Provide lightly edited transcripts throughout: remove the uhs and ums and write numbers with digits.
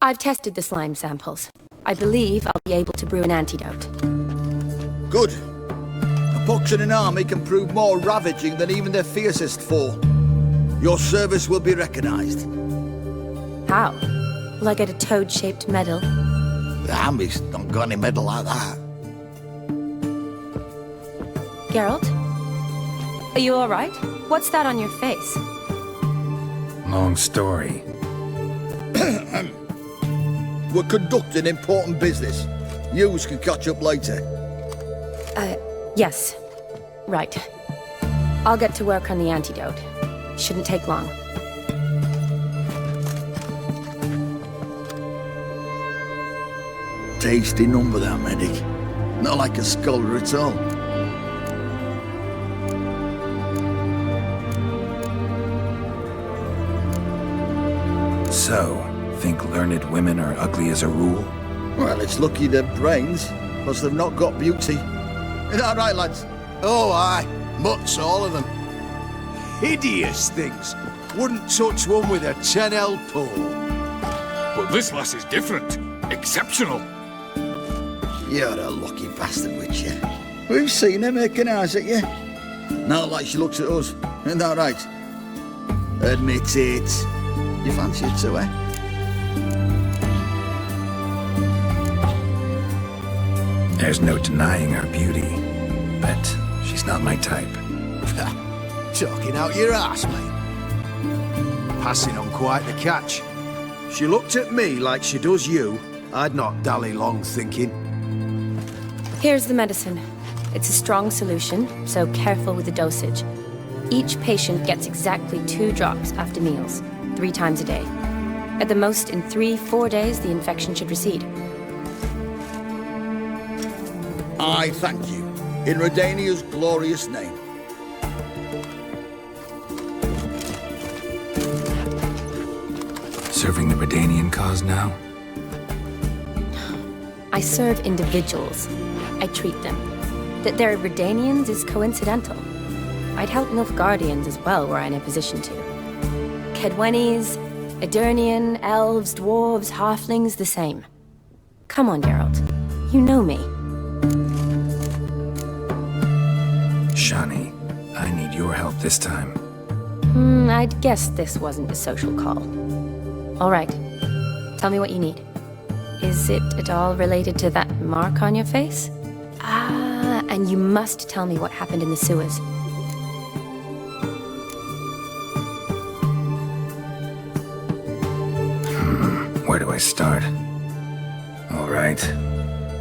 I've tested the slime samples. I believe I'll be able to brew an antidote. Good. A pox in an army can prove more ravaging than even their fiercest foe. Your service will be recognized. How? Will I get a toad-shaped medal? The army's not got any medal like that. Geralt? Are you alright? What's that on your face? Long story. We're conducting important business. Yous can catch up later. Yes. Right. I'll get to work on the antidote. Shouldn't take long. Tasty number, that medic. Not like a scholar at all. So, think learned women are ugly as a rule? Well, it's lucky they've brains, plus they've not got beauty. Is that right, lads? Oh, aye. Mutts, all of them. Hideous things. Wouldn't touch one with a 10L pole. But this lass is different. Exceptional. You're a lucky bastard, Witcher. We've seen her making eyes at you. Not like she looks at us. Isn't that right? Admit it. You fancy her too, eh? There's no denying her beauty, but she's not my type. Talking out your ass, mate. Passing on quite the catch. She looked at me like she does you. I'd not dally long thinking. Here's the medicine. It's a strong solution, so careful with the dosage. Each patient gets exactly 2 drops after meals, 3 times a day. At the most, in 3-4 days, the infection should recede. I thank you. In Redania's glorious name. Serving the Redanian cause now? I serve individuals. I treat them. That they're Redanians is coincidental. I'd help Nilfgaardians as well were I in a position to. Kedwenis, Edirnian, elves, dwarves, halflings, the same. Come on, Geralt. You know me. Shani, I need your help this time. I'd guess this wasn't a social call. All right. Tell me what you need. Is it at all related to that mark on your face? Ah, and you must tell me what happened in the sewers. Where do I start? All right.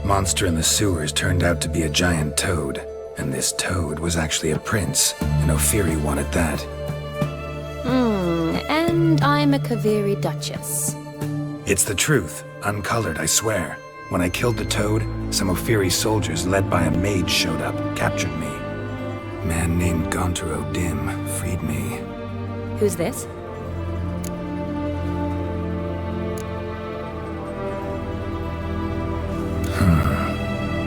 Monster in the sewers turned out to be a giant toad, and this toad was actually a prince, and Ophiri wanted that. And I'm a Kaviri Duchess. It's the truth, uncolored, I swear. When I killed the toad, some Ophiri soldiers led by a mage showed up, captured me. A man named Gaunter O'Dim freed me. Who's this?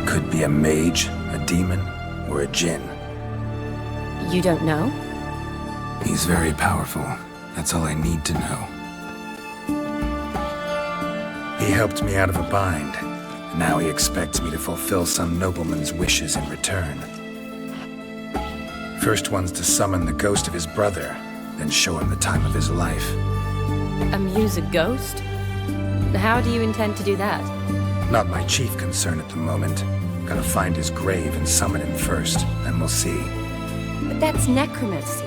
Could be a mage, a demon, or a djinn. You don't know? He's very powerful. That's all I need to know. He helped me out of a bind. Now he expects me to fulfill some nobleman's wishes in return. First one's to summon the ghost of his brother, then show him the time of his life. Amuse a ghost? How do you intend to do that? Not my chief concern at the moment. Gotta find his grave and summon him first, then we'll see. But that's necromancy.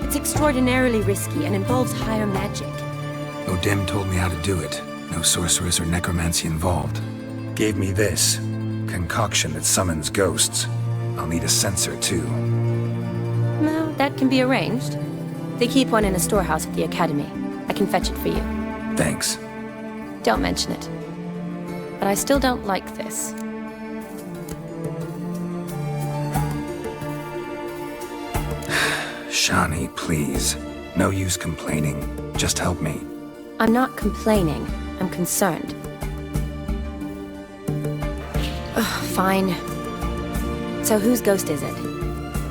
It's extraordinarily risky and involves higher magic. O'Dim told me how to do it. No sorceress or necromancy involved. Gave me this concoction that summons ghosts. I'll need a censer too. No, that can be arranged. They keep one in a storehouse at the academy. I can fetch it for you. Thanks. Don't mention it. But I still don't like this. Shani, please. No use complaining. Just help me. I'm not complaining. I'm concerned. Ugh, fine. So whose ghost is it?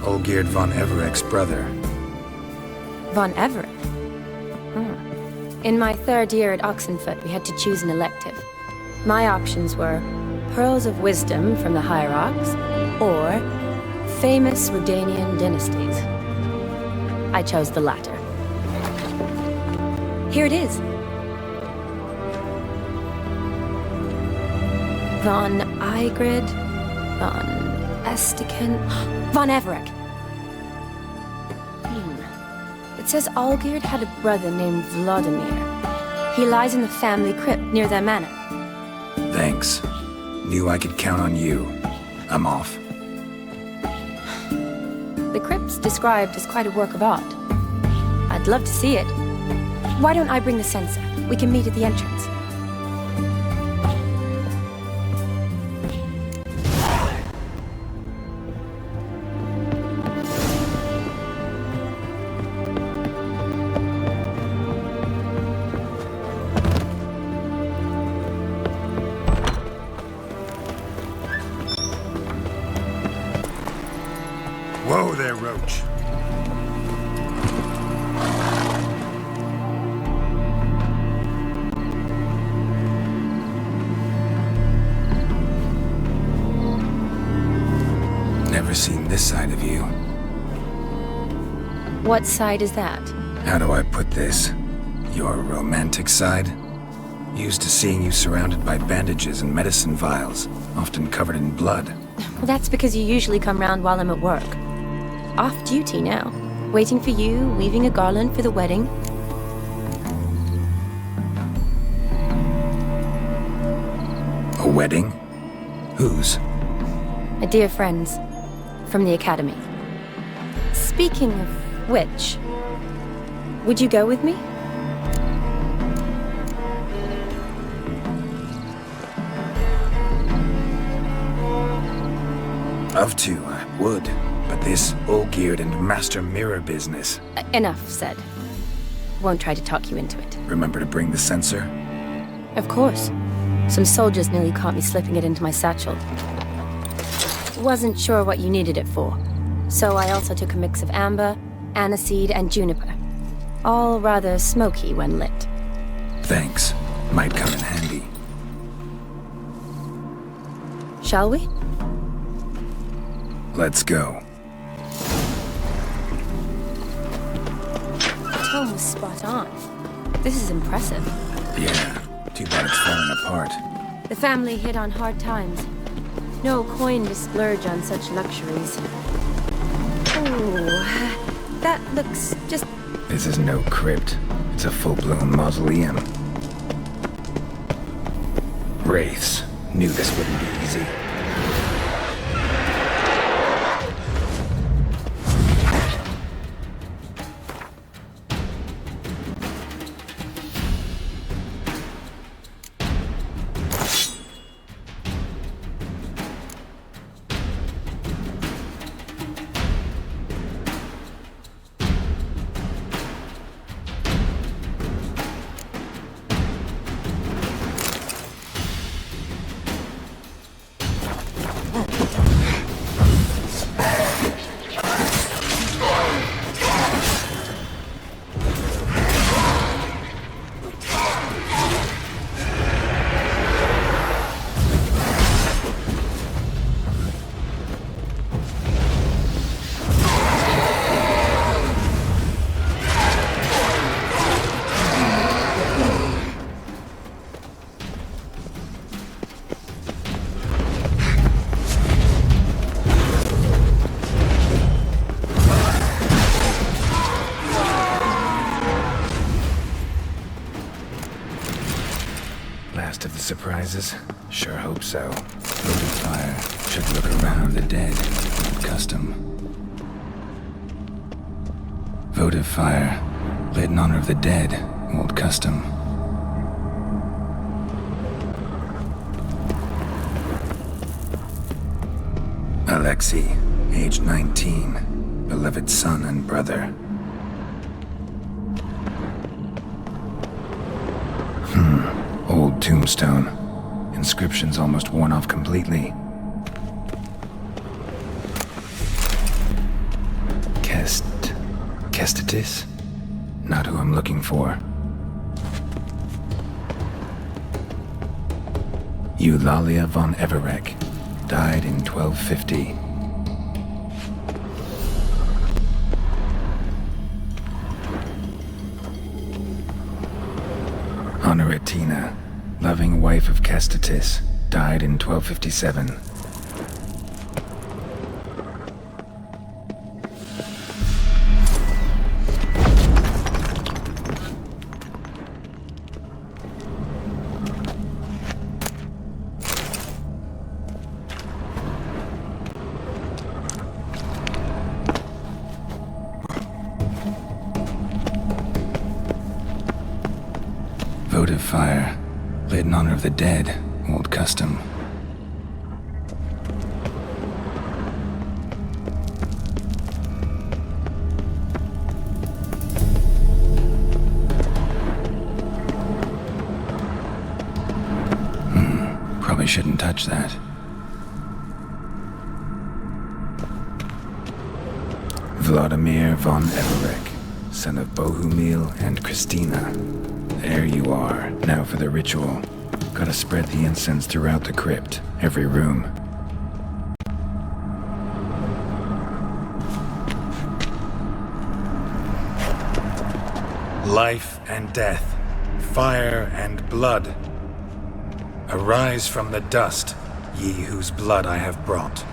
Olgierd von Evereck's brother. Von Everett? In my third year at Oxenfoot, we had to choose an elective. My options were Pearls of Wisdom from the Hierarchs, or famous Redanian dynasties. I chose the latter. Here it is. Von Igrid, Von Estiken, Von Everett. It says Olgierd had a brother named Vladimir. He lies in the family crypt near their manor. Thanks. Knew I could count on you. I'm off. The crypt's described as quite a work of art. I'd love to see it. Why don't I bring the censer? We can meet at the entrance. Whoa there, Roach. Never seen this side of you. What side is that? How do I put this? Your romantic side? Used to seeing you surrounded by bandages and medicine vials, often covered in blood. Well, that's because you usually come round while I'm at work. Off duty now. Waiting for you, weaving a garland for the wedding. A wedding? Whose? A dear friend's. From the academy. Speaking of which, would you go with me? Of to, I would. But this Olgierd and Master Mirror business. Enough said. Won't try to talk you into it. Remember to bring the censer? Of course. Some soldiers nearly caught me slipping it into my satchel. Wasn't sure what you needed it for. So I also took a mix of amber, aniseed, and juniper. All rather smoky when lit. Thanks. Might come in handy. Shall we? Let's go. The tone was spot on. This is impressive. Yeah, too bad it's falling apart. The family hit on hard times. No coin to splurge on such luxuries. Oh, that looks just... This is no crypt. It's a full-blown mausoleum. Wraiths. Knew this wouldn't be easy. Last of the surprises? Sure hope so. Votive fire. Should look around the dead. Custom. Votive fire. Lit in honor of the dead. Old custom. Alexei, age 19. Beloved son and brother. Old tombstone. Inscription's almost worn off completely. Kestitis? Not who I'm looking for. Eulalia von Everek died in 1250. Honoratina, loving wife of Kestitis, died in 1257. Votive fire, lit in honor of the dead, old custom. Probably shouldn't touch that. Vladimir von Everek, son of Bohumil and Christina. There you are. Now for the ritual. Gotta spread the incense throughout the crypt, every room. Life and death, fire and blood. Arise from the dust, ye whose blood I have brought.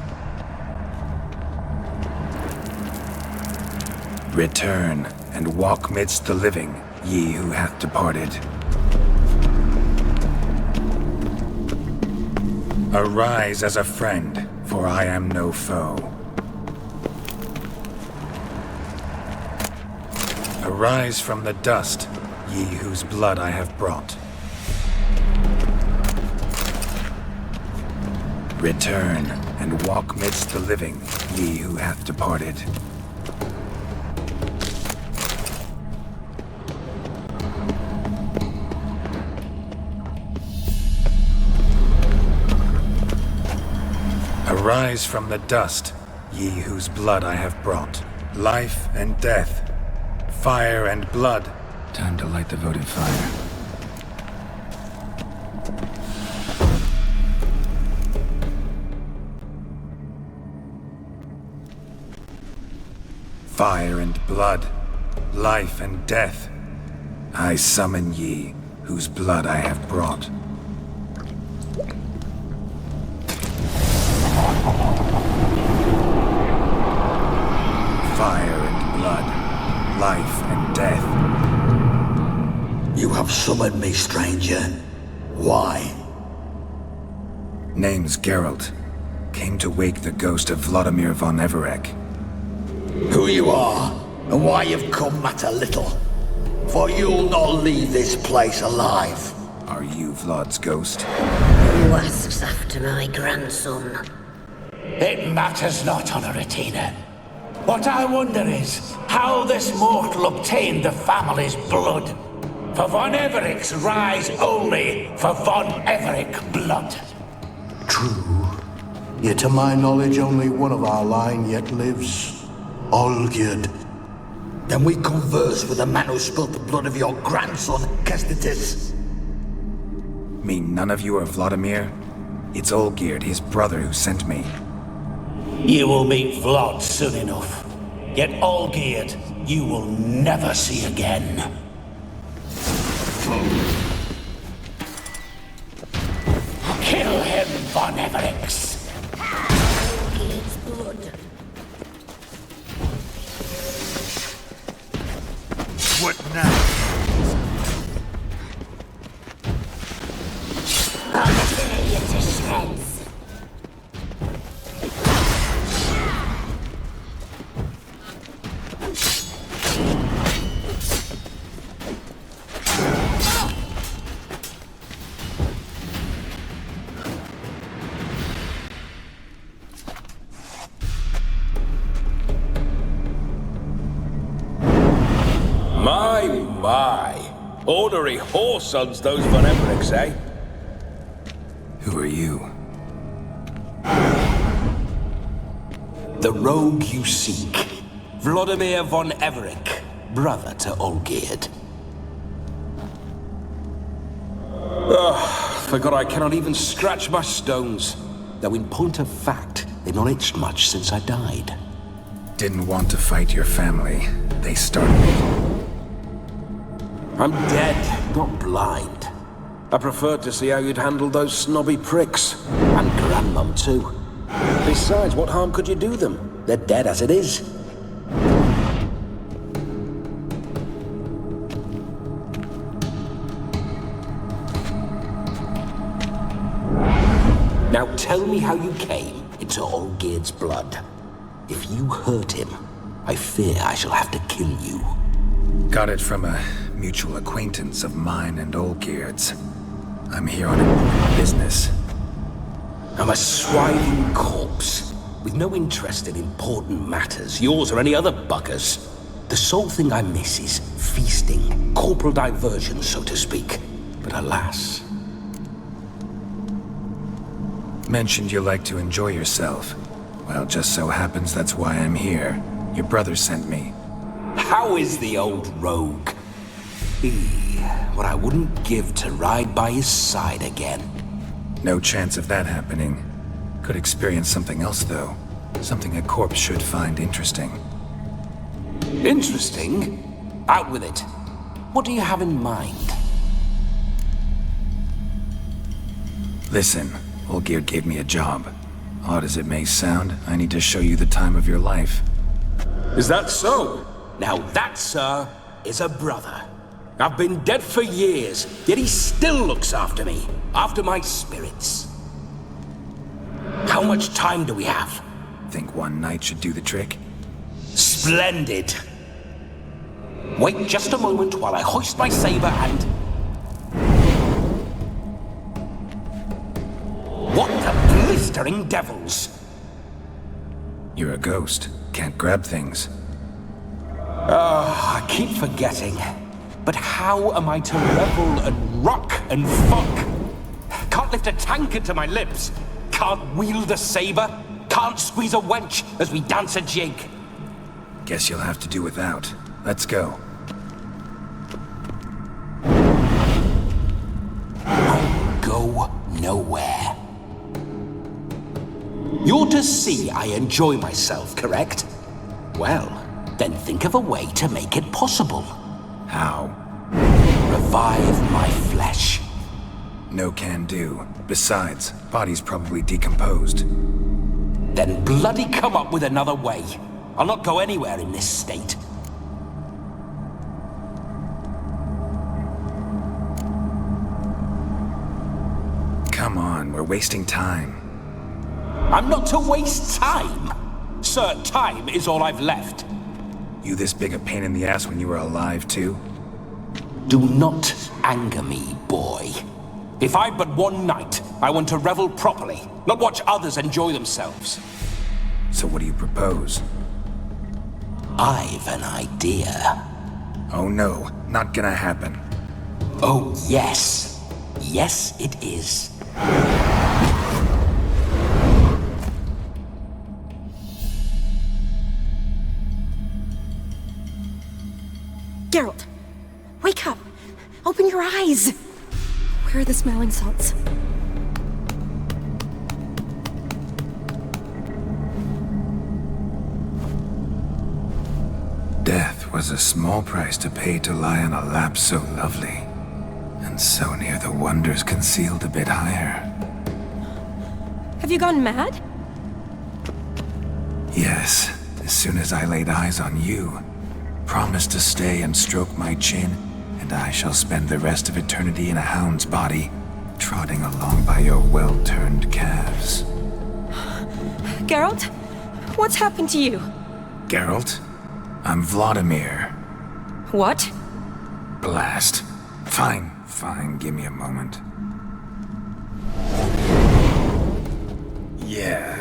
Return and walk midst the living, ye who hath departed. Arise as a friend, for I am no foe. Arise from the dust, ye whose blood I have brought. Return and walk midst the living, ye who hath departed. Arise from the dust, ye whose blood I have brought. Life and death, fire and blood. Time to light the votive fire. Fire and blood, life and death. I summon ye, whose blood I have brought. Fire and blood, life and death. You have summoned me, stranger. Why? Name's Geralt. Came to wake the ghost of Vladimir von Everek. Who you are, and why you've come matter little. For you'll not leave this place alive. Are you Vlad's ghost? Who asks after my grandson? It matters not, Honoratina. What I wonder is how this mortal obtained the family's blood. For von Everek's rise only for von Everek blood. True. Yet to my knowledge only one of our line yet lives. Olgierd. Then we converse with the man who spilt the blood of your grandson, Kestitis. Mean none of you are Vladimir? It's Olgierd, his brother, who sent me. You will meet Vlad soon enough. Yet Olgierd, you will never see again. Kill him, von Evereks! Olgierd's blood. What now? I'll tear you to shreds. My. Ornery whoresons those von Evereks, eh? Who are you? The rogue you seek. Vladimir von Everick, brother to Olgierd. Forgot I cannot even scratch my stones. Though in point of fact, they've not itched much since I died. Didn't want to fight your family. They started it. I'm dead, not blind. I preferred to see how you'd handle those snobby pricks. And Grandmum, too. Besides, what harm could you do them? They're dead as it is. Now tell me how you came into Olgierd's blood. If you hurt him, I fear I shall have to kill you. Got it from a mutual acquaintance of mine and Olgierd's. I'm here on important business. I'm a swiving corpse, with no interest in important matters, yours or any other buggers. The sole thing I miss is feasting, corporal diversion, so to speak. But alas... Mentioned you like to enjoy yourself. Well, just so happens that's why I'm here. Your brother sent me. How is the old rogue? What I wouldn't give to ride by his side again. No chance of that happening. Could experience something else, though. Something a corpse should find interesting. Interesting? Out with it. What do you have in mind? Listen, Olgierd gave me a job. Odd as it may sound, I need to show you the time of your life. Is that so? Now that, sir, is a brother. I've been dead for years, yet he still looks after me, after my spirits. How much time do we have? Think one night should do the trick? Splendid. Wait just a moment while I hoist my saber and... What the blistering devils! You're a ghost. Can't grab things. I keep forgetting. But how am I to revel and rock and fuck? Can't lift a tankard to my lips. Can't wield a saber. Can't squeeze a wench as we dance a jig. Guess you'll have to do without. Let's go. I'll go nowhere. You're to see I enjoy myself, correct? Well, then think of a way to make it possible. How? Revive my flesh. No can do. Besides, body's probably decomposed. Then bloody come up with another way. I'll not go anywhere in this state. Come on, we're wasting time. I'm not to waste time. Sir, time is all I've left. You this big a pain in the ass when you were alive, too? Do not anger me, boy. If I've but one night, I want to revel properly, not watch others enjoy themselves. So what do you propose? I've an idea. Oh no, not gonna happen. Oh, yes. Yes, it is. Geralt, wake up! Open your eyes! Where are the smelling salts? Death was a small price to pay to lie on a lap so lovely, and so near the wonders concealed a bit higher. Have you gone mad? Yes, as soon as I laid eyes on you, promise to stay and stroke my chin, and I shall spend the rest of eternity in a hound's body, trotting along by your well-turned calves. Geralt? What's happened to you? Geralt? I'm Vladimir. What? Blast. Fine, give me a moment. Yeah,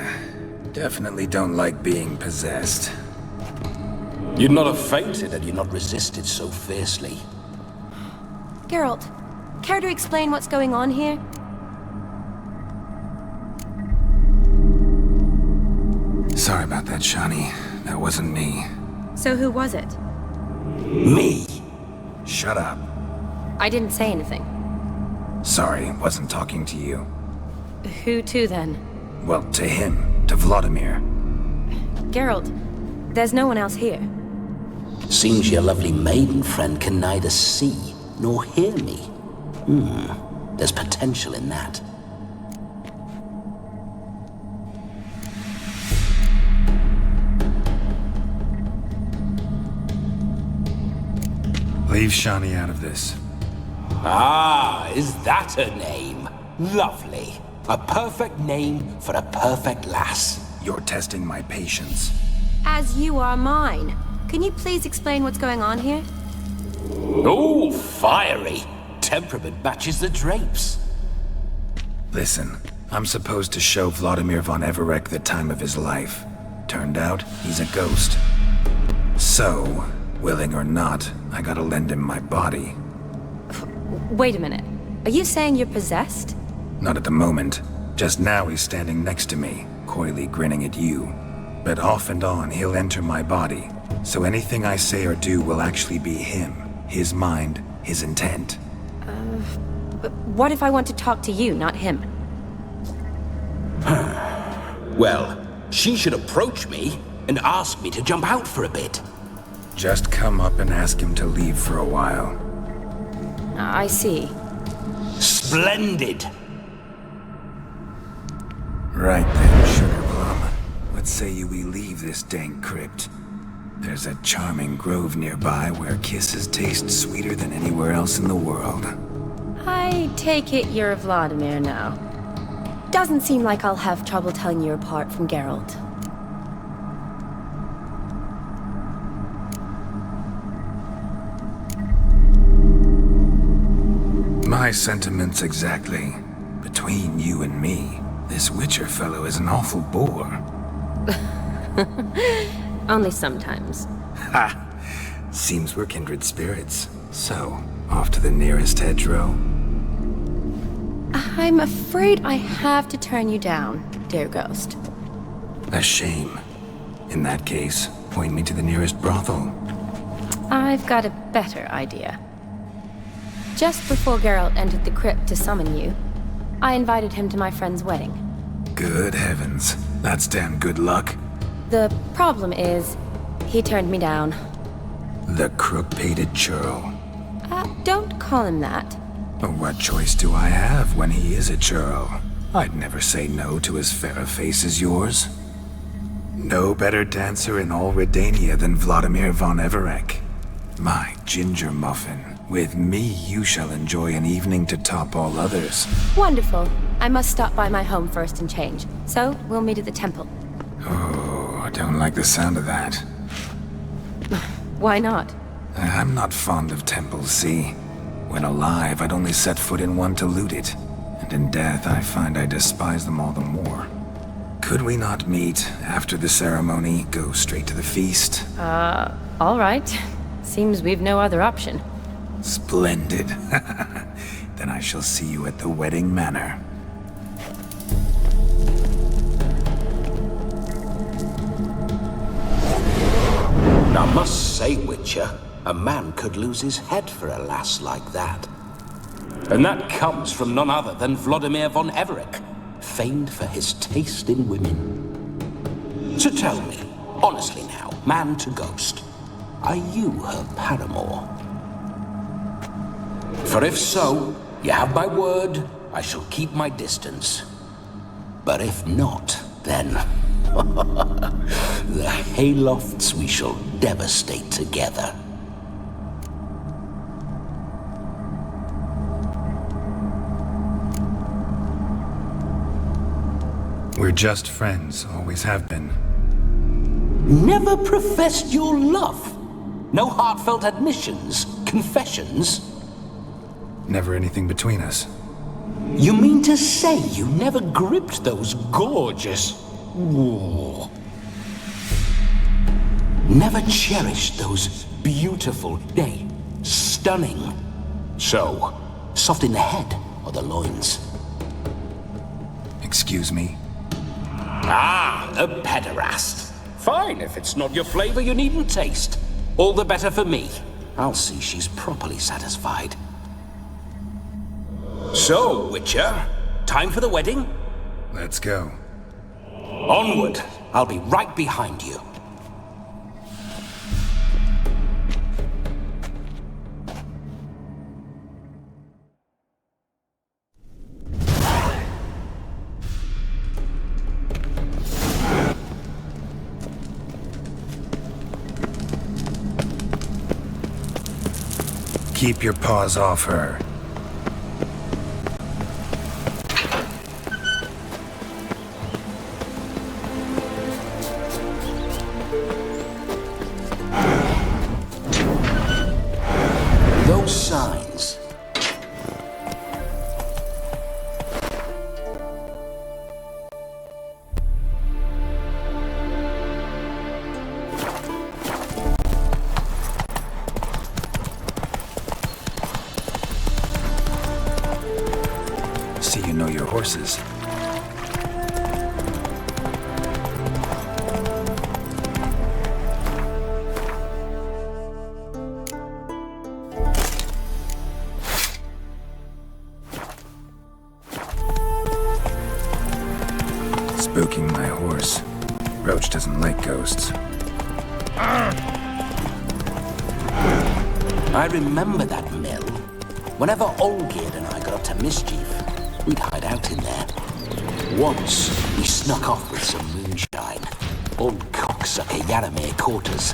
definitely don't like being possessed. You'd not have fainted had you not resisted so fiercely. Geralt, care to explain what's going on here? Sorry about that, Shani. That wasn't me. So who was it? Me. Shut up. I didn't say anything. Sorry, wasn't talking to you. Who to then? Well, to him. To Vladimir. Geralt, there's no one else here. Seems your lovely maiden friend can neither see nor hear me. There's potential in that. Leave Shani out of this. Ah, is that her name? Lovely. A perfect name for a perfect lass. You're testing my patience. As you are mine. Can you please explain what's going on here? Oh, fiery. Temperament matches the drapes. Listen, I'm supposed to show Vladimir von Everec the time of his life. Turned out, he's a ghost. So, willing or not, I gotta lend him my body. Wait a minute. Are you saying you're possessed? Not at the moment. Just now he's standing next to me, coyly grinning at you. But off and on, he'll enter my body. So anything I say or do will actually be him. His mind, his intent. But what if I want to talk to you, not him? Well, she should approach me and ask me to jump out for a bit. Just come up and ask him to leave for a while. I see. Splendid! Right then, Sugar Plum. What say you we leave this dank crypt? There's a charming grove nearby where kisses taste sweeter than anywhere else in the world. I take it you're Vladimir now. Doesn't seem like I'll have trouble telling you apart from Geralt. My sentiments exactly. Between you and me, this Witcher fellow is an awful bore. Only sometimes. Ha! Seems we're kindred spirits. So, off to the nearest hedgerow. I'm afraid I have to turn you down, dear ghost. A shame. In that case, point me to the nearest brothel. I've got a better idea. Just before Geralt entered the crypt to summon you, I invited him to my friend's wedding. Good heavens. That's damn good luck. The problem is, he turned me down. The crook-pated churl. Don't call him that. What choice do I have when he is a churl? I'd never say no to as fair a face as yours. No better dancer in all Redania than Vladimir von Everec. My ginger muffin. With me, you shall enjoy an evening to top all others. Wonderful. I must stop by my home first and change. So, we'll meet at the temple. Oh, I don't like the sound of that. Why not? I'm not fond of temples, see? When alive, I'd only set foot in one to loot it. And in death, I find I despise them all the more. Could we not meet after the ceremony, go straight to the feast? All right. Seems we've no other option. Splendid. Then I shall see you at the wedding manor. I must say, Witcher, a man could lose his head for a lass like that. And that comes from none other than Vladimir von Everec, famed for his taste in women. So tell me, honestly now, man to ghost, are you her paramour? For if so, you have my word, I shall keep my distance. But if not, then the haylofts we shall devastate together. We're just friends, always have been. Never professed your love? No heartfelt admissions, confessions? Never anything between us. You mean to say you never gripped those gorgeous... Ooh. Never cherished those beautiful, nay, stunning... So, soft in the head or the loins? Excuse me? Ah, a pederast. Fine, if it's not your flavor, you needn't taste. All the better for me. I'll see she's properly satisfied. So, Witcher, time for the wedding? Let's go. Onward. I'll be right behind you. Keep your paws off her. Those signs. See you know your horses. Spooking my horse. Roach doesn't like ghosts. I remember that mill. Whenever Olgerd and I got up to mischief, we'd hide out in there. Once, we snuck off with some moonshine. Old cocksucker Yaramir caught us.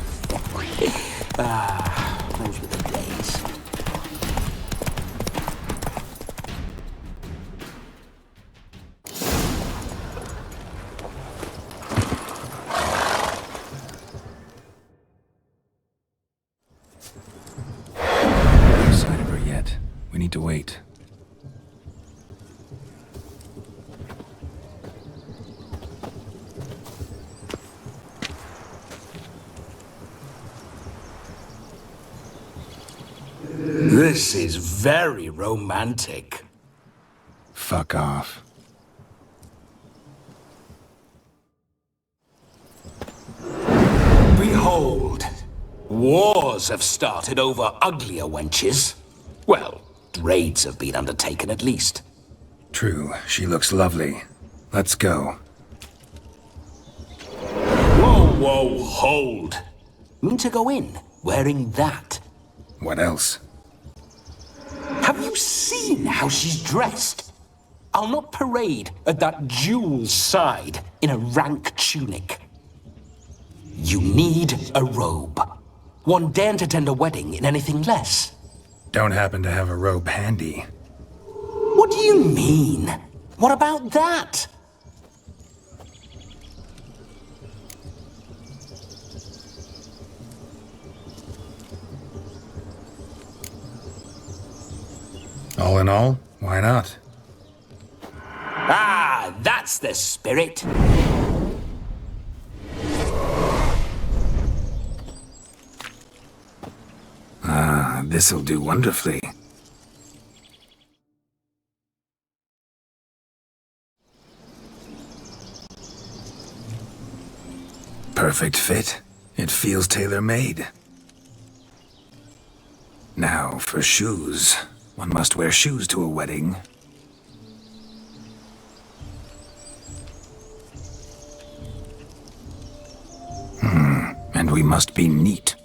Those were the days. No sign of her yet. We need to wait. This is very romantic. Fuck off. Behold, wars have started over uglier wenches. Well, raids have been undertaken at least. True, she looks lovely. Let's go. Whoa, hold. Mean to go in, wearing that? What else? Have you seen how she's dressed? I'll not parade at that jewel's side in a rank tunic. You need a robe. One daren't attend a wedding in anything less. Don't happen to have a robe handy. What do you mean? What about that? All in all, why not? Ah, that's the spirit. This'll do wonderfully. Perfect fit. It feels tailor-made. Now, for shoes. One must wear shoes to a wedding. And we must be neat.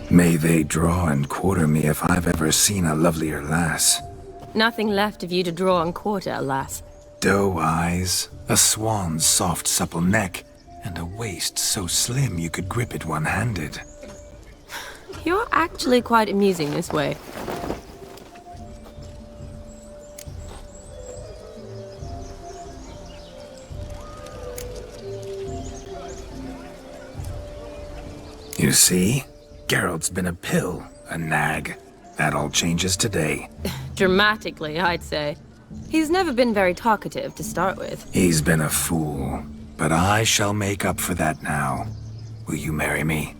May they draw and quarter me if I've ever seen a lovelier lass. Nothing left of you to draw and quarter, alas. Doe eyes, a swan's soft supple neck, and a waist so slim you could grip it one-handed. You're actually quite amusing this way. You see? Geralt's been a pill, a nag. That all changes today. Dramatically, I'd say. He's never been very talkative to start with. He's been a fool, but I shall make up for that now. Will you marry me?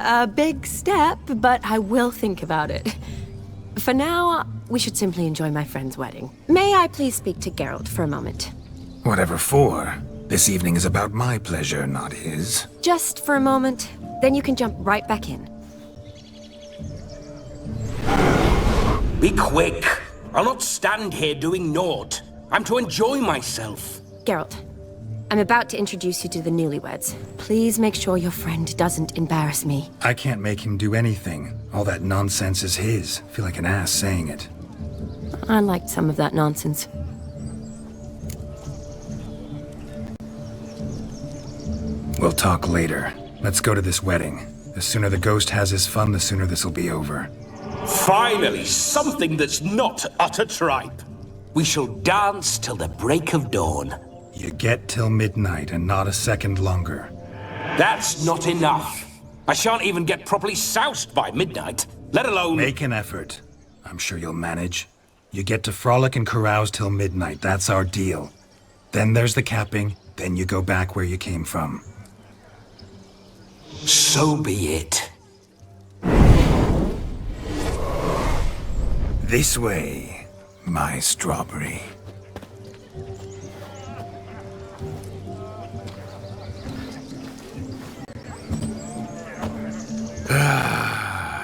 A big step, but I will think about it. For now, we should simply enjoy my friend's wedding. May I please speak to Geralt for a moment? Whatever for. This evening is about my pleasure, not his. Just for a moment, then you can jump right back in. Be quick. I'll not stand here doing naught. I'm to enjoy myself. Geralt, I'm about to introduce you to the newlyweds. Please make sure your friend doesn't embarrass me. I can't make him do anything. All that nonsense is his. Feel like an ass saying it. I liked some of that nonsense. We'll talk later. Let's go to this wedding. The sooner the ghost has his fun, the sooner this'll be over. Finally, something that's not utter tripe. We shall dance till the break of dawn. You get till midnight and not a second longer. That's not enough. I shan't even get properly soused by midnight, let alone... Make an effort. I'm sure you'll manage. You get to frolic and carouse till midnight, that's our deal. Then there's the capping, then you go back where you came from. So be it. This way, my strawberry.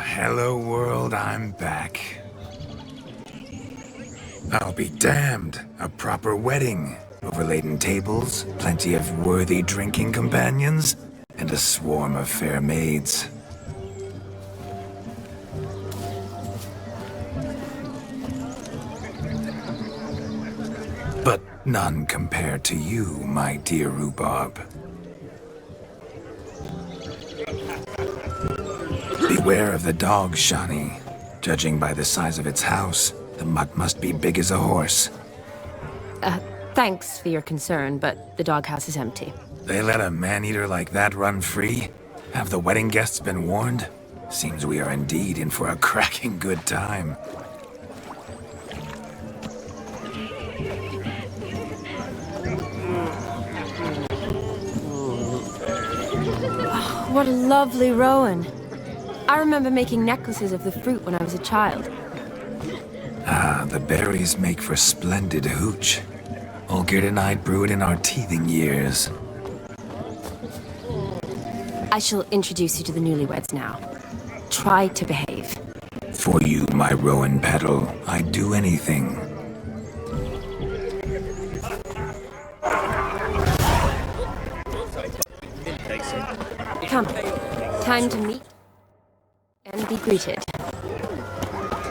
Hello world, I'm back. I'll be damned. A proper wedding. Overladen tables, plenty of worthy drinking companions, and a swarm of fair maids. But none compared to you, my dear rhubarb. Beware of the dog, Shani. Judging by the size of its house, the mutt must be big as a horse. Thanks for your concern, but the doghouse is empty. They let a man-eater like that run free? Have the wedding guests been warned? Seems we are indeed in for a cracking good time. Oh, what a lovely rowan. I remember making necklaces of the fruit when I was a child. Ah, the berries make for splendid hooch. Olgerd and I brewed in our teething years. I shall introduce you to the newlyweds now. Try to behave. For you, my rowan petal, I'd do anything. Come, time to meet and be greeted.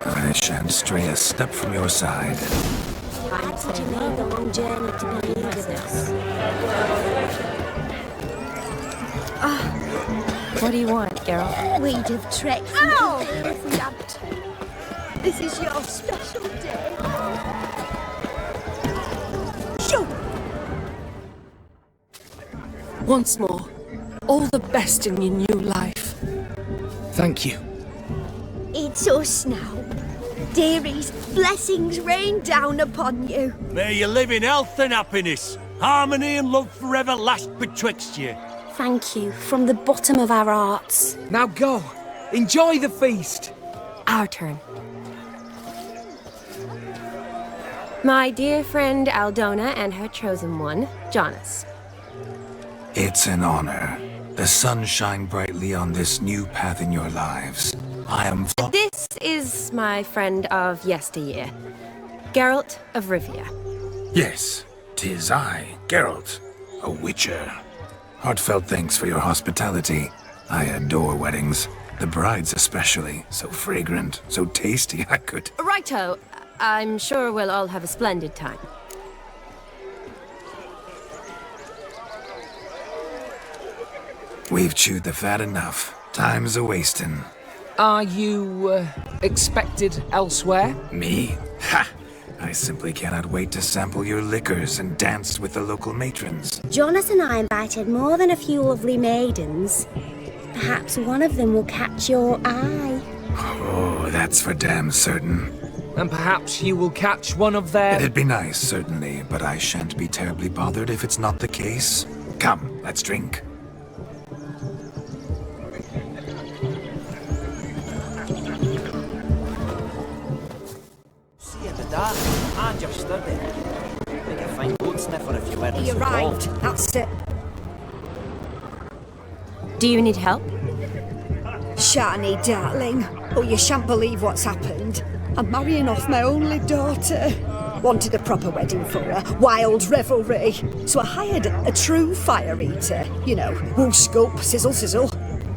I shan't stray a step from your side. I'd such a made the long journey to be into this. What do you want, Geralt? We'd have trekked. Ow! This is your special day. Shoot! Once more, all the best in your new life. Thank you. It's us now. Dearies, blessings rain down upon you. May you live in health and happiness. Harmony and love forever last betwixt you. Thank you from the bottom of our hearts. Now go. Enjoy the feast. Our turn. My dear friend Aldona and her chosen one, Jonas. It's an honor. The sun shine brightly on this new path in your lives. I am... This is my friend of yesteryear, Geralt of Rivia. Yes, 'tis I, Geralt, a witcher. Heartfelt thanks for your hospitality. I adore weddings. The brides especially. So fragrant, so tasty, I could... Righto. I'm sure we'll all have a splendid time. We've chewed the fat enough. Time's a-wasting. Are you, expected elsewhere? Me? Ha! I simply cannot wait to sample your liquors and dance with the local matrons. Jonas and I invited more than a few lovely maidens. Perhaps one of them will catch your eye. Oh, that's for damn certain. And perhaps you will catch one of their... It'd be nice, certainly, but I shan't be terribly bothered if it's not the case. Come, let's drink. that, and you're sturdy. Make a fine boat sniffer if you weren't He so arrived, tall. that's it. Do you need help? Shani, darling. Oh, you shan't believe what's happened. I'm marrying off my only daughter. Wanted a proper wedding for her, wild revelry. So I hired a true fire eater. You know, whoosh scope, sizzle sizzle.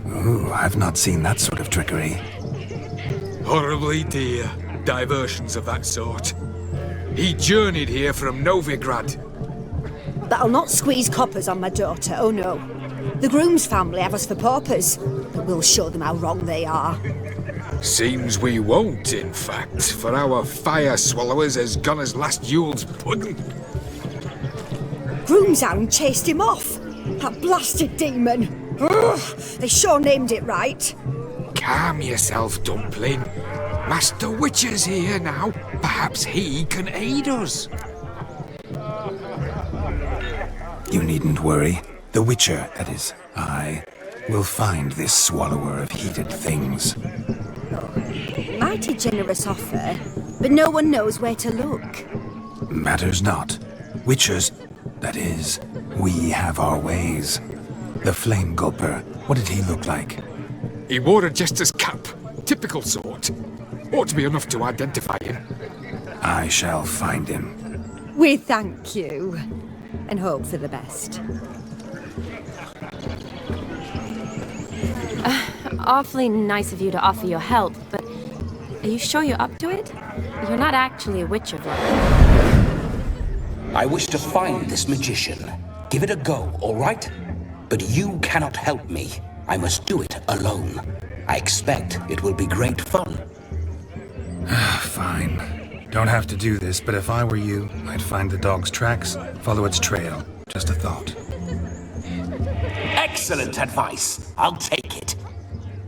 Ooh, I've not seen that sort of trickery. Horribly dear diversions of that sort. He journeyed here from Novigrad. That'll not squeeze coppers on my daughter, oh no. The groom's family have us for paupers, but we'll show them how wrong they are. Seems we won't, in fact, for our fire swallowers has gone as last Yule's pudding. Groom's hound chased him off. That blasted demon. Ugh, they sure named it right. Calm yourself, Dumpling. Master Witcher's here now. Perhaps he can aid us. You needn't worry. The Witcher, that is, I, will find this swallower of heated things. Mighty generous offer, but no one knows where to look. Matters not. Witchers, that is, we have our ways. The Flame Gulper, what did he look like? He wore a jester's cap. Typical sort. Ought to be enough to identify him. I shall find him. We thank you, and hope for the best. Awfully nice of you to offer your help, but are you sure you're up to it? You're not actually a witcher, though. I wish to find this magician. Give it a go, all right? But you cannot help me. I must do it alone. I expect it will be great fun. Fine. Don't have to do this, but if I were you, I'd find the dog's tracks, follow its trail. Just a thought. Excellent advice. I'll take it.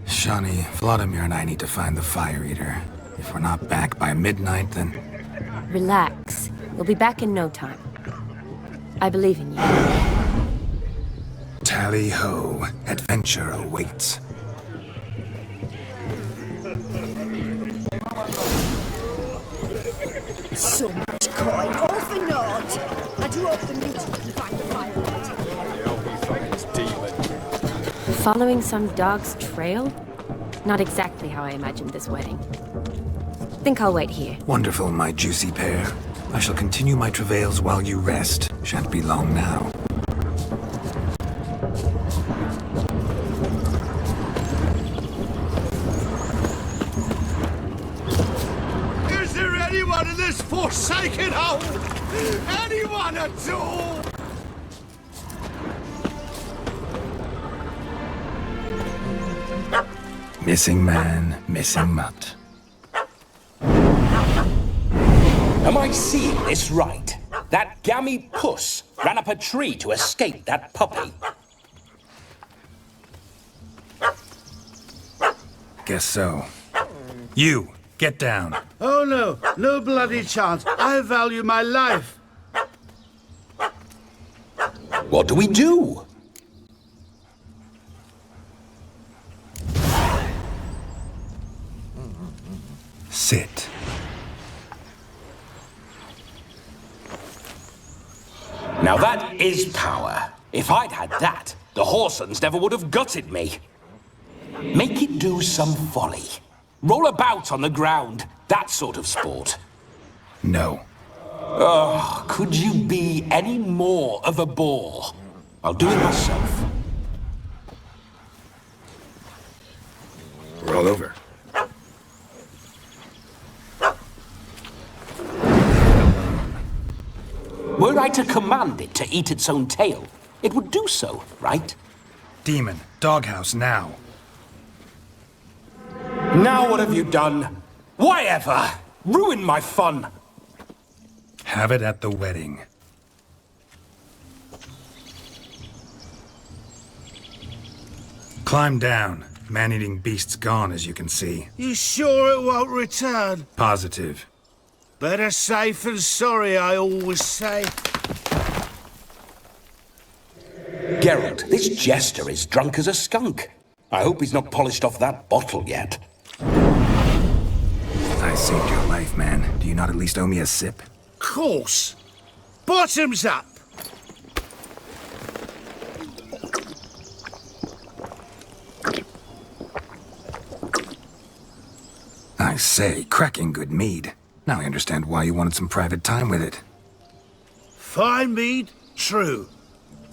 Shani, Vladimir and I need to find the fire eater. If we're not back by midnight, then... Relax. We'll be back in no time. I believe in you. Tally-ho. Adventure awaits. So much coin, all for naught. I do hope the meeting can find the fire eater. Following some dog's trail? Not exactly how I imagined this wedding. Think I'll wait here. Wonderful, my juicy pair. I shall continue my travails while you rest. Shan't be long now. Is there anyone in this forsaken home? Anyone at all? Missing man, missing mutt. Am I seeing this right? That gammy puss ran up a tree to escape that puppy. Guess so. You, get down. Oh no, no bloody chance. I value my life. What do we do? Sit. Now that is power. If I'd had that, the Horsons never would have gutted me. Make it do some folly. Roll about on the ground. That sort of sport. No. Oh, could you be any more of a bore? I'll do it myself. Roll over. Were I to command it to eat its own tail, it would do so, right? Demon, doghouse now. Now what have you done? Why ever? Ruin my fun. Have it at the wedding. Climb down. Man-eating beast's gone, as you can see. You sure it won't return? Positive. Better safe than sorry, I always say. Geralt, this jester is drunk as a skunk. I hope he's not polished off that bottle yet. I saved your life, man. Do you not at least owe me a sip? Course. Bottoms up. I say, cracking good mead. Now I understand why you wanted some private time with it. Fine mead, true.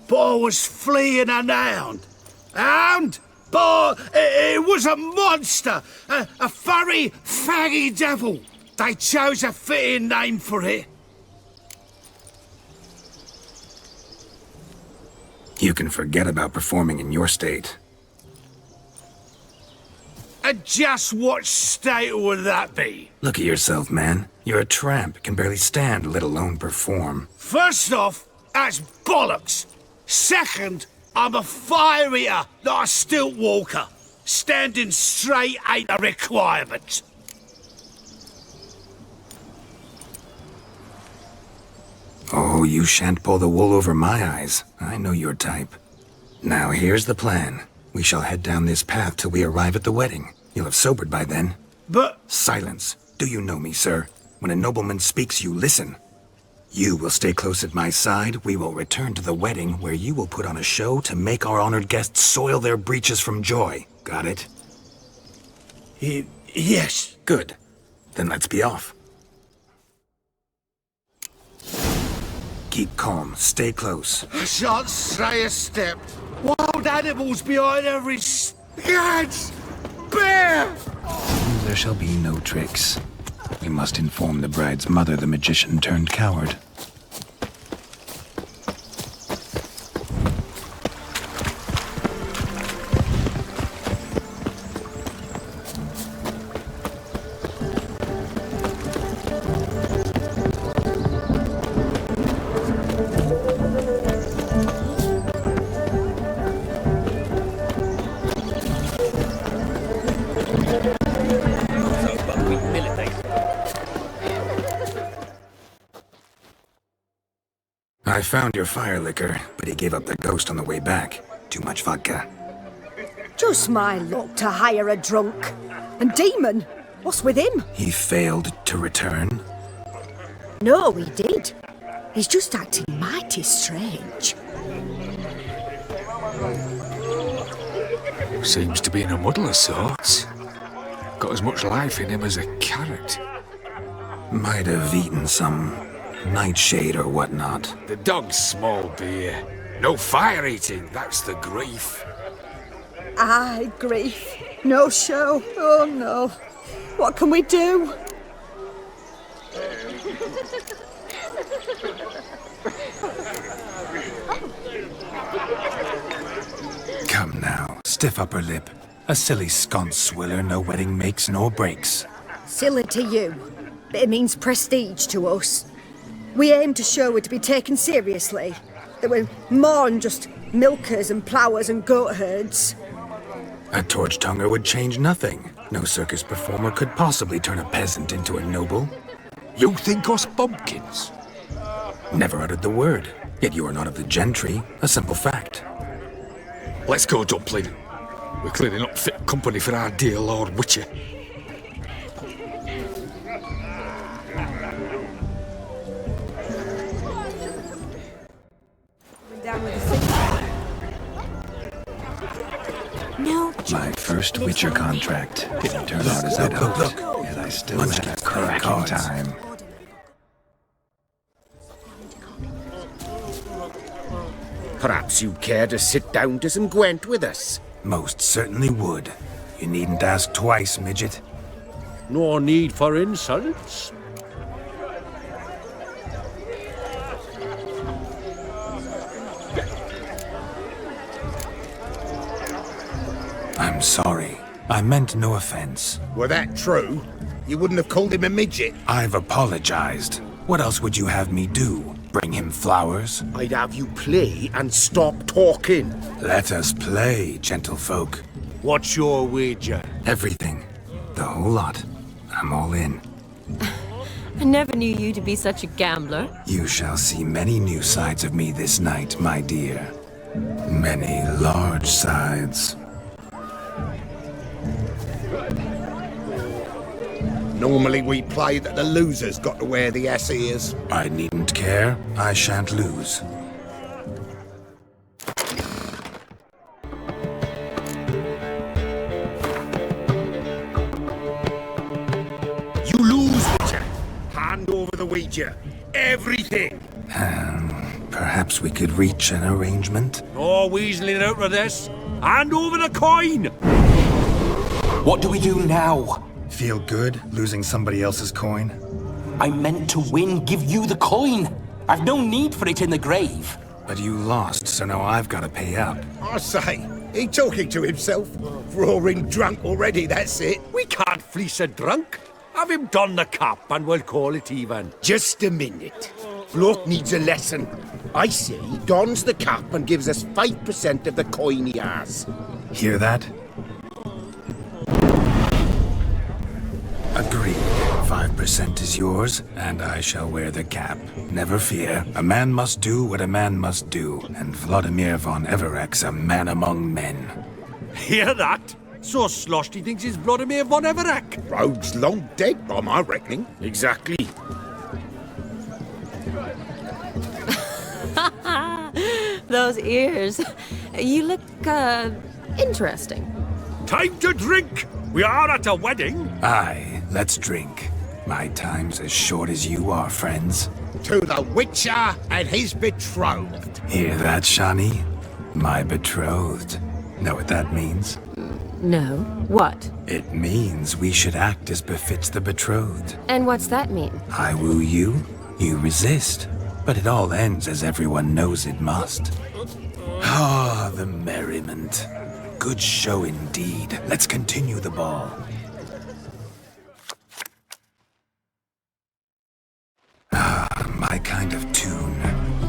But I was fleeing an hound. Hound? But it was a monster. A furry, faggy devil. They chose a fitting name for it. You can forget about performing in your state. And just what state would that be? Look at yourself, man. You're a tramp, can barely stand, let alone perform. First off, that's bollocks. Second, I'm a fire eater, not a stilt walker. Standing straight ain't a requirement. Oh, you shan't pull the wool over my eyes. I know your type. Now, here's the plan. We shall head down this path till we arrive at the wedding. You'll have sobered by then. But... Silence. Do you know me, sir? When a nobleman speaks, you listen. You will stay close at my side. We will return to the wedding, where you will put on a show to make our honored guests soil their breeches from joy. Got it? Yes. Good. Then let's be off. Keep calm. Stay close. I shan't stray a step. Wild animals behind every... Cats! Bear! There shall be no tricks. We must inform the bride's mother the magician turned coward. I found your fire liquor, but he gave up the ghost on the way back. Too much vodka. Just my luck to hire a drunk. And Demon, what's with him? He failed to return? No, he did. He's just acting mighty strange. Seems to be in a muddle of sorts. Got as much life in him as a carrot. Might have eaten some nightshade or whatnot. The dog's small beer. No fire eating, that's the grief. Aye, grief. No show. Oh no. What can we do? Come now, stiff upper lip. A silly sconce swiller no wedding makes nor breaks. Silly to you, but it means prestige to us. We aim to show we're to be taken seriously, that we're more than just milkers and ploughers and goat herds. A torch-tonger would change nothing. No circus performer could possibly turn a peasant into a noble. You think us bumpkins? Never uttered the word, yet you are not of the gentry, a simple fact. Let's go, Dumpling. We're clearly not fit company for our dear Lord Witcher. No. My first Witcher contract didn't turn out as I'd hoped, yet I still had a cracking time. Perhaps you'd care to sit down to some Gwent with us? Most certainly would. You needn't ask twice, midget. No need for insults. I'm sorry. I meant no offense. Were that true, you wouldn't have called him a midget. I've apologized. What else would you have me do? Bring him flowers? I'd have you play and stop talking. Let us play, gentlefolk. What's your wager? Everything. The whole lot. I'm all in. I never knew you to be such a gambler. You shall see many new sides of me this night, my dear. Many large sides. Normally we play that the loser's got to wear the ass ears. I needn't care. I shan't lose. You lose, Witcher. Hand over the wager. Everything. Perhaps we could reach an arrangement? No weaseling out of this. Hand over the coin! What do we do now? Feel good losing somebody else's coin? I meant to win, give you the coin. I've no need for it in the grave. But you lost, so now I've got to pay out. I say, he talking to himself. Roaring drunk already, that's it. We can't fleece a drunk. Have him don the cap and we'll call it even. Just a minute. Bloke needs a lesson. I say he dons the cap and gives us 5% of the coin he has. Hear that? Agreed. 5% is yours, and I shall wear the cap. Never fear. A man must do what a man must do, and Vladimir von Everek's a man among men. Hear that? So sloshed he thinks he's Vladimir von Everek. Rogue's long dead, by my reckoning. Exactly. Those ears. You look, interesting. Time to drink! We are at a wedding. Aye, let's drink. My time's as short as you are, friends. To the Witcher and his betrothed. Hear that, Shani? My betrothed. Know what that means? No. What? It means we should act as befits the betrothed. And what's that mean? I woo you, you resist. But it all ends as everyone knows it must. Ah, the merriment. Good show indeed. Let's continue the ball. Ah, my kind of tune.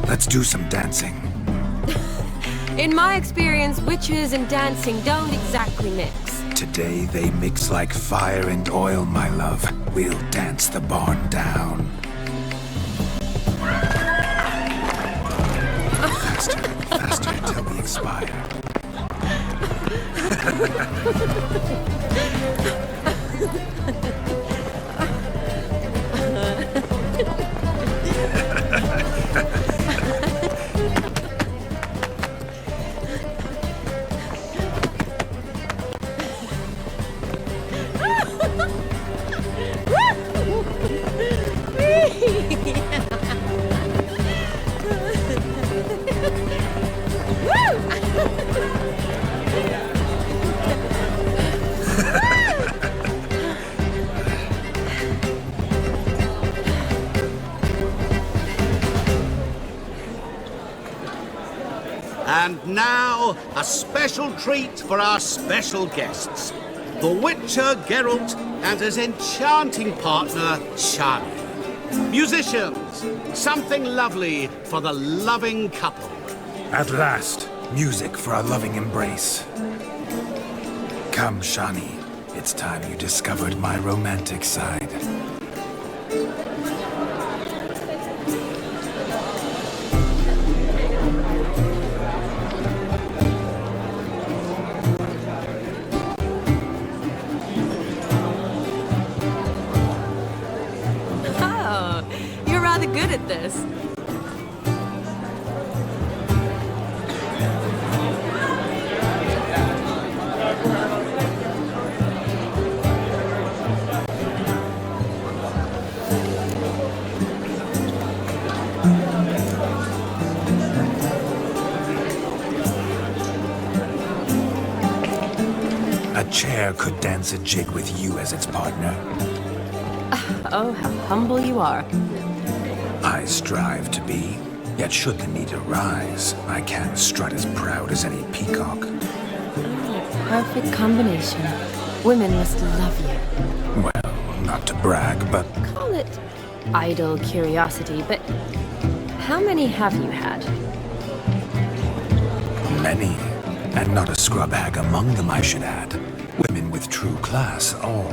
Let's do some dancing. In my experience, witches and dancing don't exactly mix. Today they mix like fire and oil, my love. We'll dance the barn down. Faster, faster, till we expire. And now, a special treat for our special guests. The Witcher Geralt and his enchanting partner, Shani. Musicians, something lovely for the loving couple. At last, music for a loving embrace. Come, Shani. It's time you discovered my romantic side. Good at this. A chair could dance a jig with you as its partner. Oh, how humble you are. I strive to be, yet should the need arise, I can strut as proud as any peacock. Oh, perfect combination. Women must love you. Well, not to brag, but... Call it idle curiosity, but how many have you had? Many, and not a scrub hag among them, I should add. Women with true class, all,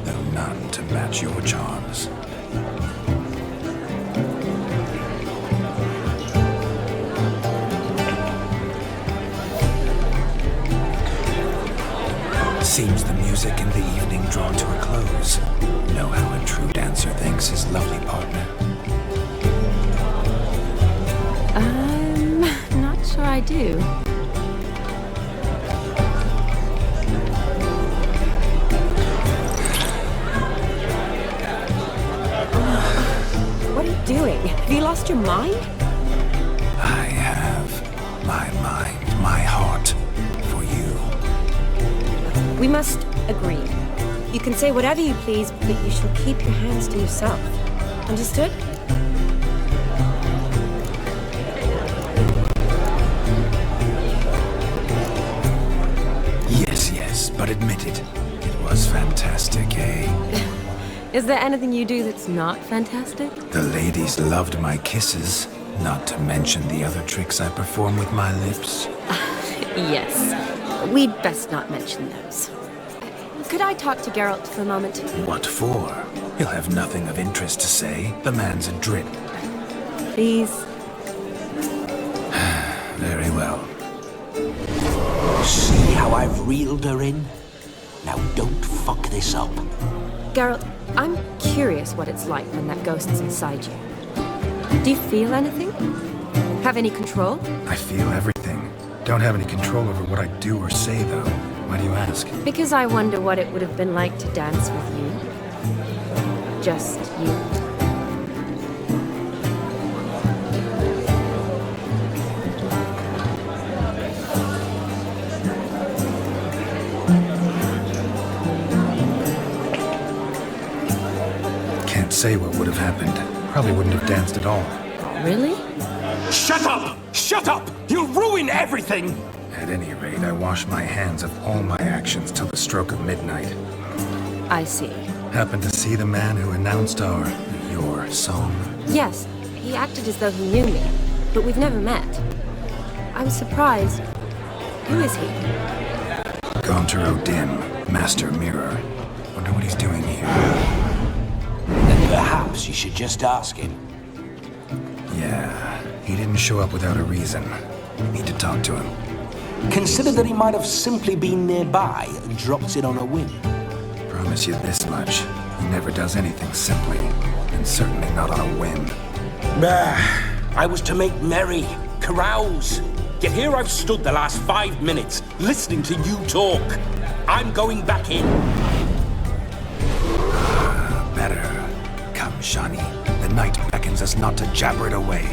though none to match your charms. Seems the music in the evening drawn to a close. Know how a true dancer thanks his lovely partner? Not sure I do. What are you doing? Have you lost your mind? I have my mind, my heart for you. We must agree. You can say whatever you please, but you shall keep your hands to yourself. Understood? Yes, but admit it. It was fantastic, eh? Is there anything you do that's not fantastic? The ladies loved my kisses, not to mention the other tricks I perform with my lips. Yes. We'd best not mention those. Could I talk to Geralt for a moment? What for? He'll have nothing of interest to say. The man's a drip. Please. Very well. See how I've reeled her in? Now don't fuck this up. Geralt, I'm curious what it's like when that ghost's inside you. Do you feel anything? Have any control? I feel everything. Don't have any control over what I do or say, though. Why do you ask? Because I wonder what it would have been like to dance with you. Just you. Can't say what would have happened. Probably wouldn't have danced at all. Really? Shut up! Shut up! You'll ruin everything! At any rate, I wash my hands of all my actions till the stroke of midnight. I see. Happened to see the man who announced your song? Yes, he acted as though he knew me, but we've never met. I was surprised. Who is he? Gaunter O'Dim, Master Mirror. Wonder what he's doing here. Then perhaps you should just ask him. Yeah, he didn't show up without a reason. Need to talk to him. Consider that he might have simply been nearby and dropped it on a whim. Promise you this much. He never does anything simply, and certainly not on a whim. I was to make merry, carouse. Yet here I've stood the last 5 minutes, listening to you talk. I'm going back in. Better. Come, Shani. The night beckons us not to jabber it away.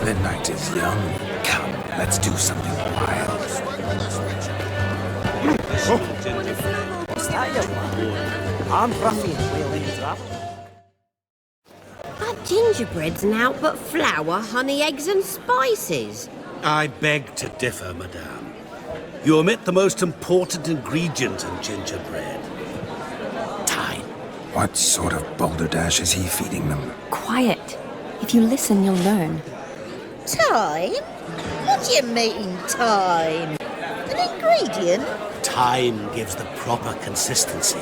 The night is young. Come, let's do something wild. I'm Ruffy and we'll interrupt. That gingerbread's naught but flour, honey, eggs and spices. I beg to differ, madame. You omit the most important ingredient in gingerbread. Time. What sort of balderdash is he feeding them? Quiet. If you listen, you'll learn. Time? What do you mean, time? An ingredient? Time gives the proper consistency.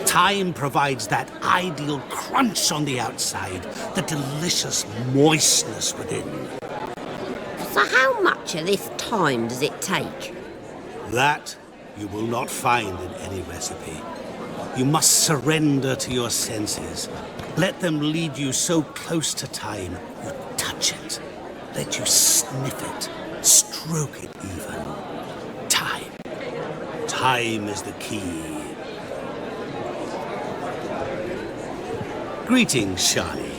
Time provides that ideal crunch on the outside, the delicious moistness within. So how much of this time does it take? That you will not find in any recipe. You must surrender to your senses. Let them lead you so close to time, you touch it. Let you sniff it, stroke it even. Time. Time is the key. Greetings, Shani.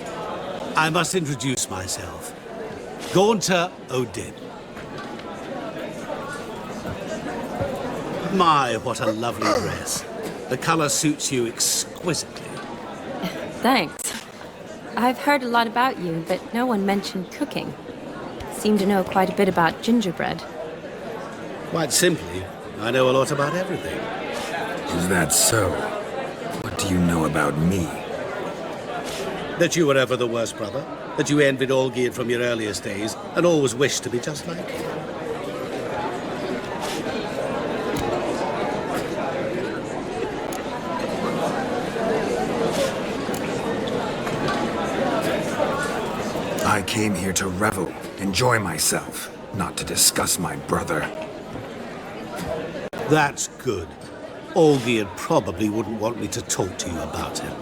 I must introduce myself. Gaunter O'Dim. My, what a lovely dress. The color suits you exquisitely. Thanks. I've heard a lot about you, but no one mentioned cooking. Seem to know quite a bit about gingerbread. Quite simply, I know a lot about everything. Is that so? What do you know about me? That you were ever the worst brother. That you envied Olgierd from your earliest days, and always wished to be just like him. I came here to revel, enjoy myself, not to discuss my brother. That's good. Olgierd probably wouldn't want me to talk to you about him.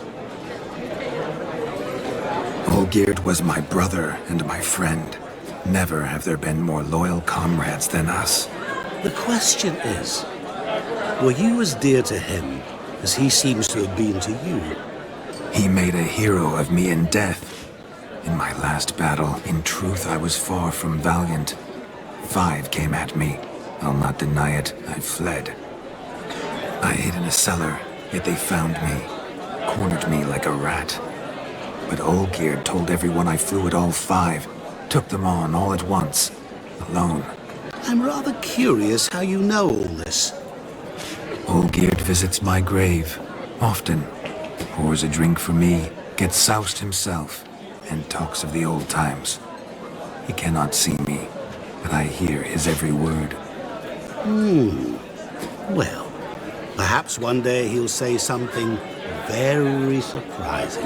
Olgierd was my brother and my friend. Never have there been more loyal comrades than us. The question is, were you as dear to him as he seems to have been to you? He made a hero of me in death. In my last battle, in truth, I was far from valiant. 5 came at me. I'll not deny it, I fled. I hid in a cellar, yet they found me, cornered me like a rat. But Olgierd told everyone I flew at all 5, took them on all at once, alone. I'm rather curious how you know all this. Olgierd visits my grave, often. Pours a drink for me, gets soused himself, and talks of the old times. He cannot see me, but I hear his every word. Well, perhaps one day he'll say something very surprising.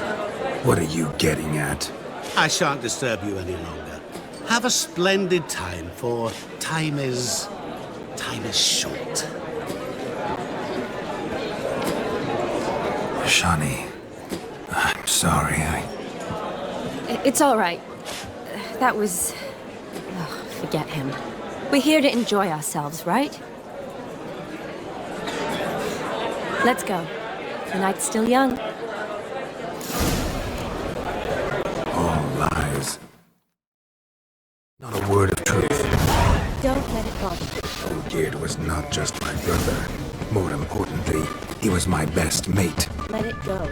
What are you getting at? I shan't disturb you any longer. Have a splendid time, for time is short. Shani, I'm sorry, It's all right. That was... Oh, forget him. We're here to enjoy ourselves, right? Let's go. The night's still young. All lies. Not a word of truth. Don't let it bother you. Olgierd was not just my brother. More importantly, he was my best mate. Let it go.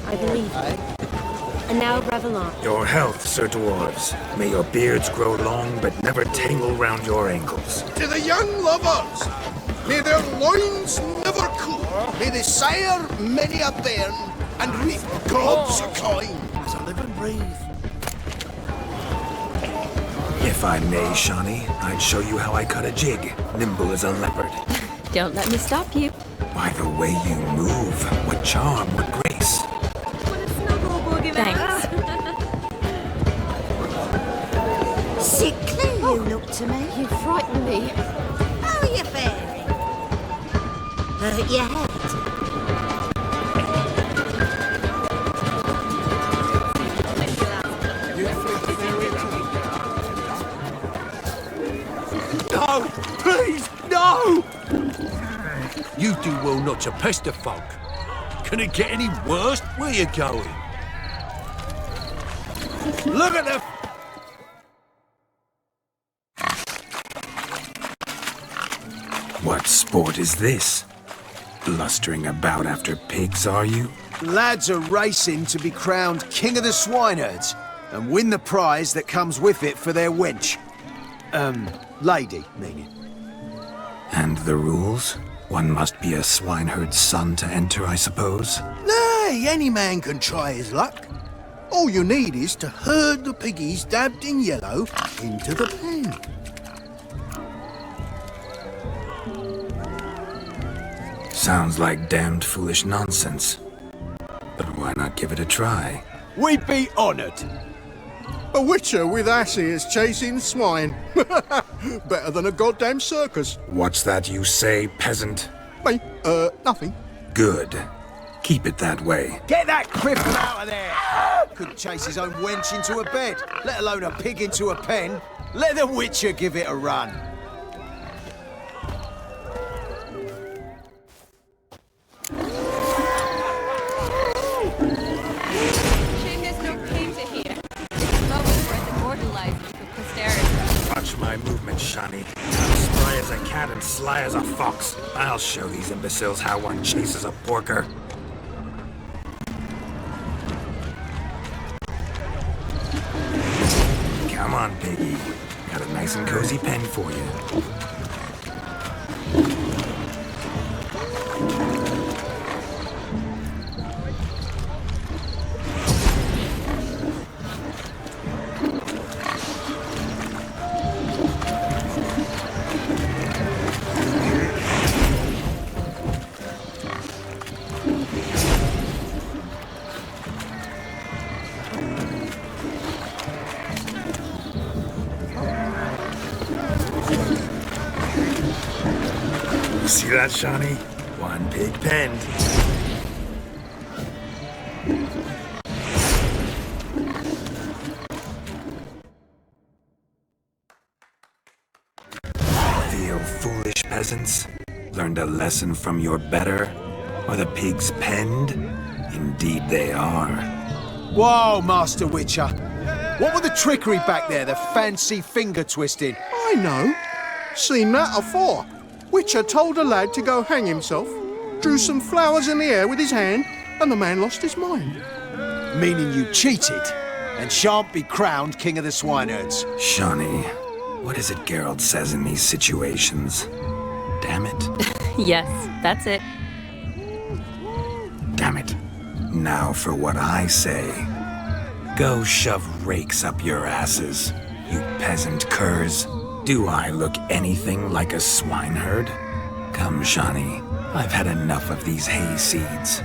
I believe you. And now revel on. Your health, Sir Dwarves. May your beards grow long, but never tangle round your ankles. To the young lovers, may their loins never cool. May they sire many a bairn and reap gobs of coin. As I live and breathe. If I may, Shani, I'd show you how I cut a jig, nimble as a leopard. Don't let me stop you. By the way you move, what charm, what grace. Thanks. Sickly you look to me. You frighten me. How are you faring? Hurt your head? No! Please, no! You do well not to pester folk. Can it get any worse? Where you going? Look at the... What sport is this? Blustering about after pigs, are you? Lads are racing to be crowned King of the Swineherds and win the prize that comes with it for their wench. Lady, meaning. And the rules? One must be a swineherd's son to enter, I suppose? Nay, any man can try his luck. All you need is to herd the piggies dabbed in yellow into the pen. Sounds like damned foolish nonsense. But why not give it a try? We'd be honoured. A witcher with asses chasing swine. Better than a goddamn circus. What's that you say, peasant? Me? Nothing. Good. Keep it that way. Get that cripple out of there! Couldn't chase his own wench into a bed, let alone a pig into a pen. Let the witcher give it a run. Watch my movement, Shani. I'm spry as a cat and sly as a fox. I'll show these imbeciles how one chases a porker. Come on, piggy. Got a nice and cozy pen for you. See that, Shawnee? One pig penned. Feel foolish peasants? Learned a lesson from your better? Are the pigs penned? Indeed they are. Whoa, Master Witcher. What were the trickery back there, the fancy finger twisting? I know. Seen that afore. Witcher told a lad to go hang himself, drew some flowers in the air with his hand, and the man lost his mind. Meaning you cheated, and shan't be crowned King of the Swineherds. Shawnee, what is it Geralt says in these situations? Damn it. Yes, that's it. Damn it. Now for what I say. Go shove rakes up your asses, you peasant curs. Do I look anything like a swineherd? Come, Shawnee. I've had enough of these hay seeds.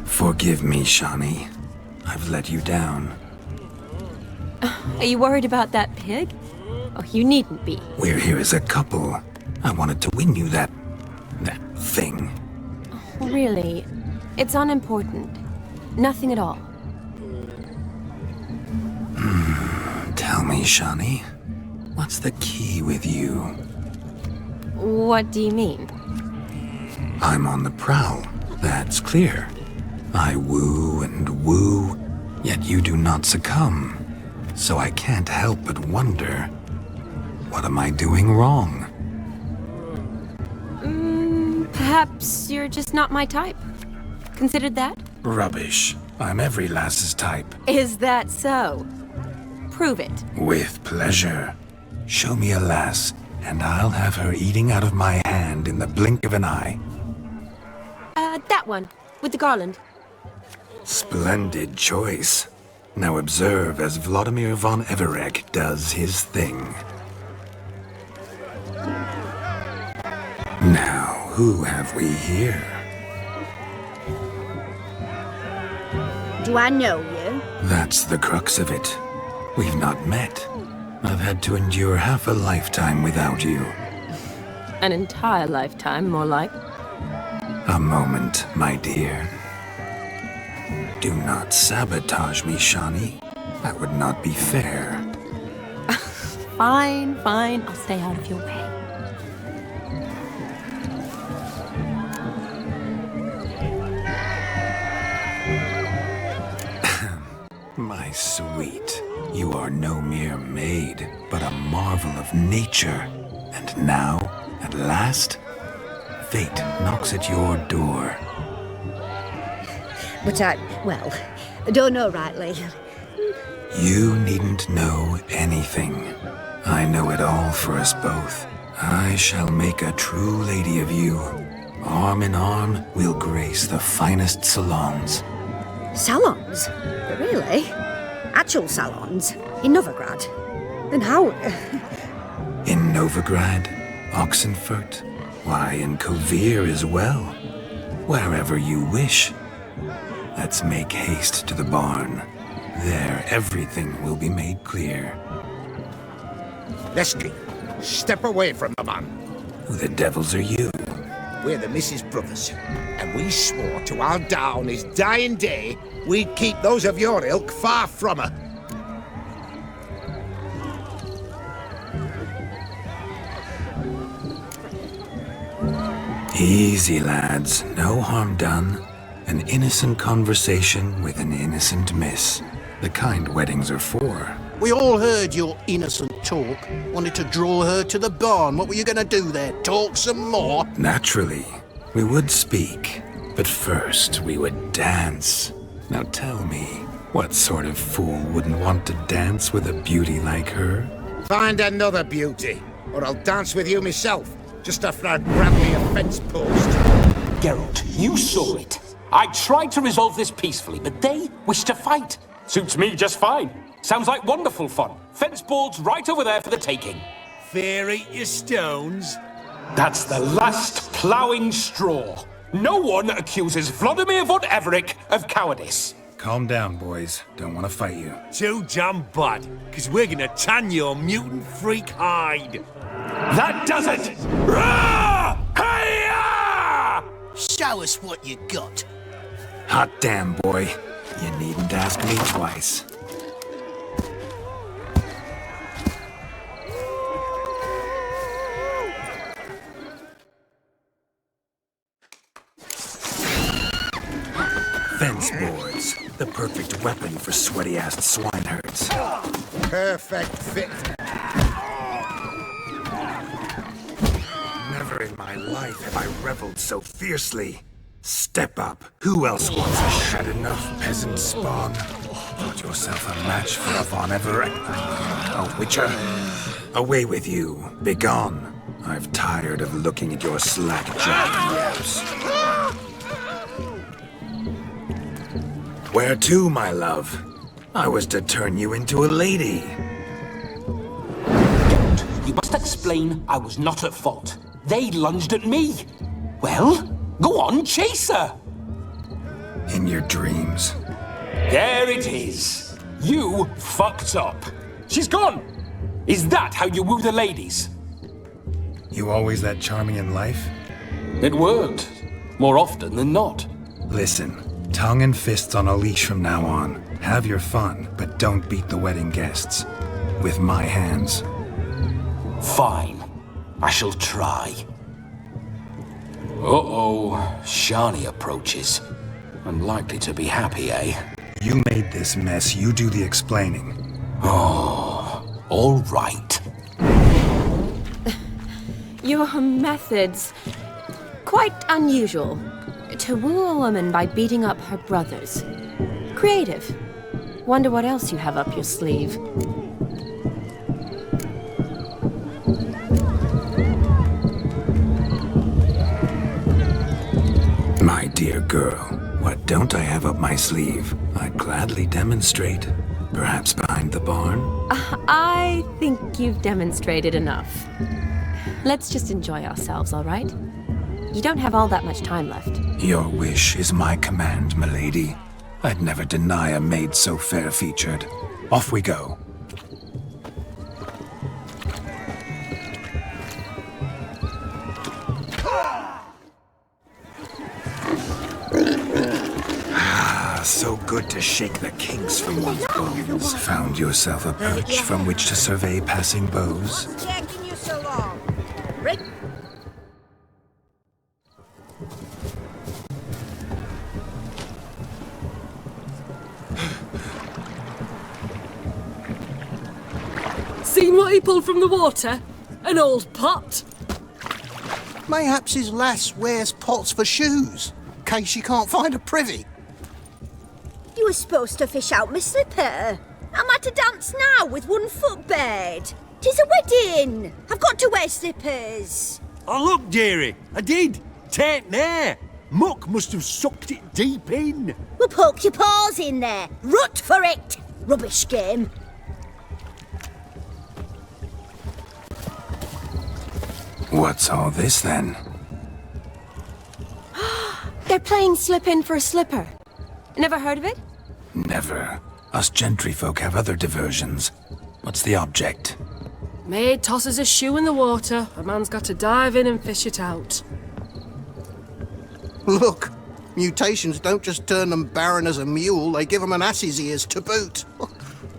Forgive me, Shawnee. I've let you down. Are you worried about that pig? Oh, you needn't be. We're here as a couple. I wanted to win you that thing. Really? It's unimportant. Nothing at all. Tell me, Shawnee, what's the key with you? What do you mean? I'm on the prowl, that's clear. I woo and woo, yet you do not succumb. So I can't help but wonder, what am I doing wrong? Perhaps you're just not my type. Considered that? Rubbish. I'm every lass's type. Is that so? Prove it. With pleasure. Show me a lass, and I'll have her eating out of my hand in the blink of an eye. That one, with the garland. Splendid choice. Now observe as Vladimir von Everegg does his thing. Now, who have we here? Do I know you? That's the crux of it. We've not met. I've had to endure half a lifetime without you. An entire lifetime, more like. A moment, my dear. Do not sabotage me, Shawnee. That would not be fair. Fine, fine. I'll stay out of your way. My sweet, you are no mere maid, but a marvel of nature. And now, at last, fate knocks at your door. But I don't know rightly. You needn't know anything. I know it all for us both. I shall make a true lady of you. Arm in arm, we'll grace the finest salons. Salons? Really? Actual salons? In Novigrad? Then how? In Novigrad, Oxenfurt, why, in Kovir as well. Wherever you wish. Let's make haste to the barn. There, everything will be made clear. Leslie, step away from the man. Who the devils are you? We're the Mrs. Brothers, and we swore to our down his dying day we'd keep those of your ilk far from her. Easy, lads. No harm done. An innocent conversation with an innocent miss. The kind weddings are for. We all heard your innocent talk. Wanted to draw her to the barn. What were you gonna do there? Talk some more? Naturally. We would speak. But first, we would dance. Now tell me, what sort of fool wouldn't want to dance with a beauty like her? Find another beauty, or I'll dance with you myself, just after I'd grab me a fence post. Geralt, you saw it. I tried to resolve this peacefully, but they wish to fight. Suits me just fine. Sounds like wonderful fun. Fence boards right over there for the taking. Fear eat your stones. That's the last ploughing straw. No one accuses Vladimir von Everegg of cowardice. Calm down, boys. Don't want to fight you. Too damn bad, because we're gonna tan your mutant freak hide. That does it! Rah! Hey-ya! Show us what you got. Hot damn, boy. You needn't ask me twice. Fence boards. The perfect weapon for sweaty-assed swineherds. Perfect fit. Never in my life have I reveled so fiercely. Step up. Who else wants a had enough, peasant spawn? Got yourself a match for a Von Everett. A witcher? Away with you. Begone. I've tired of looking at your slack-jawed yaps. Where to, my love? I was to turn you into a lady. You must explain I was not at fault. They lunged at me. Well, go on, chase her. In your dreams. There it is. You fucked up. She's gone. Is that how you woo the ladies? You always that charming in life? It worked. More often than not. Listen. Tongue and fists on a leash from now on. Have your fun, but don't beat the wedding guests. With my hands. Fine. I shall try. Uh-oh. Shani approaches. I'm likely to be happy, eh? You made this mess. You do the explaining. Oh, all right. Your methods... quite unusual. To woo a woman by beating up her brothers. Creative. Wonder what else you have up your sleeve. My dear girl, what don't I have up my sleeve? I'd gladly demonstrate. Perhaps behind the barn? I think you've demonstrated enough. Let's just enjoy ourselves, all right? You don't have all that much time left. Your wish is my command, milady. I'd never deny a maid so fair-featured. Off we go. So good to shake the kinks from one's bones. Found yourself a perch from which to survey passing beaux. What's taking you so long? Rick? Seen what he pulled from the water? An old pot? Mayhaps his lass wears pots for shoes, in case she can't find a privy. You were supposed to fish out my slipper. I'm at a dance now with one foot bared. 'Tis a wedding. I've got to wear slippers. Oh, look, dearie, I did. Tain't there. Muck must have sucked it deep in. Well, poke your paws in there. Rut for it. Rubbish game. What's all this, then? They're playing slip-in for a slipper. Never heard of it? Never. Us gentry folk have other diversions. What's the object? Maid tosses a shoe in the water. A man's got to dive in and fish it out. Look, mutations don't just turn them barren as a mule, they give them an ass's ears to boot.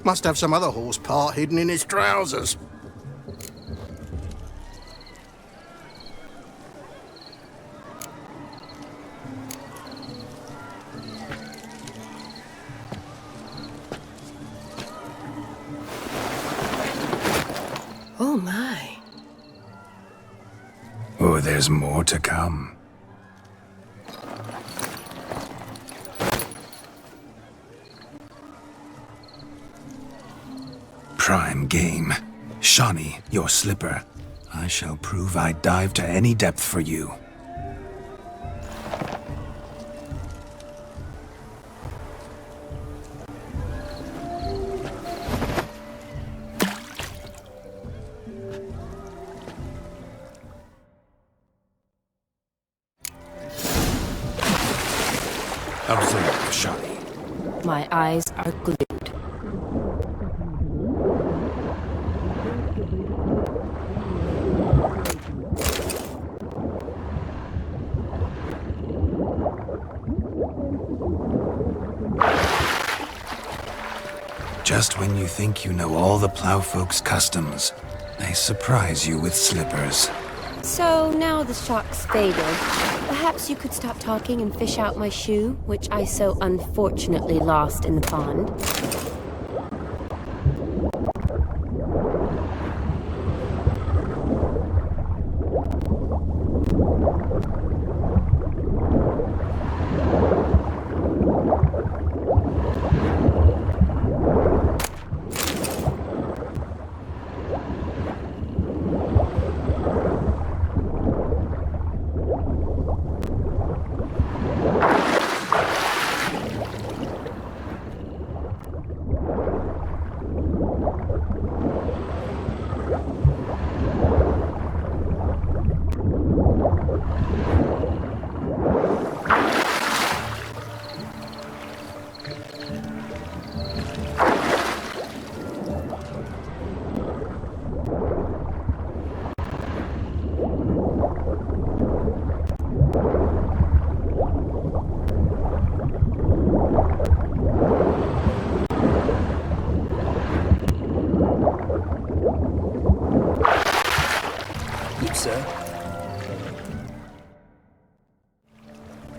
Must have some other horse part hidden in his trousers. Oh my. Oh, there's more to come. Prime game. Shawnee, your slipper. I shall prove I dive to any depth for you. My are glued. Just when you think you know all the plowfolk's customs, they surprise you with slippers. So now the shock's faded. Perhaps you could stop talking and fish out my shoe, which I so unfortunately lost in the pond.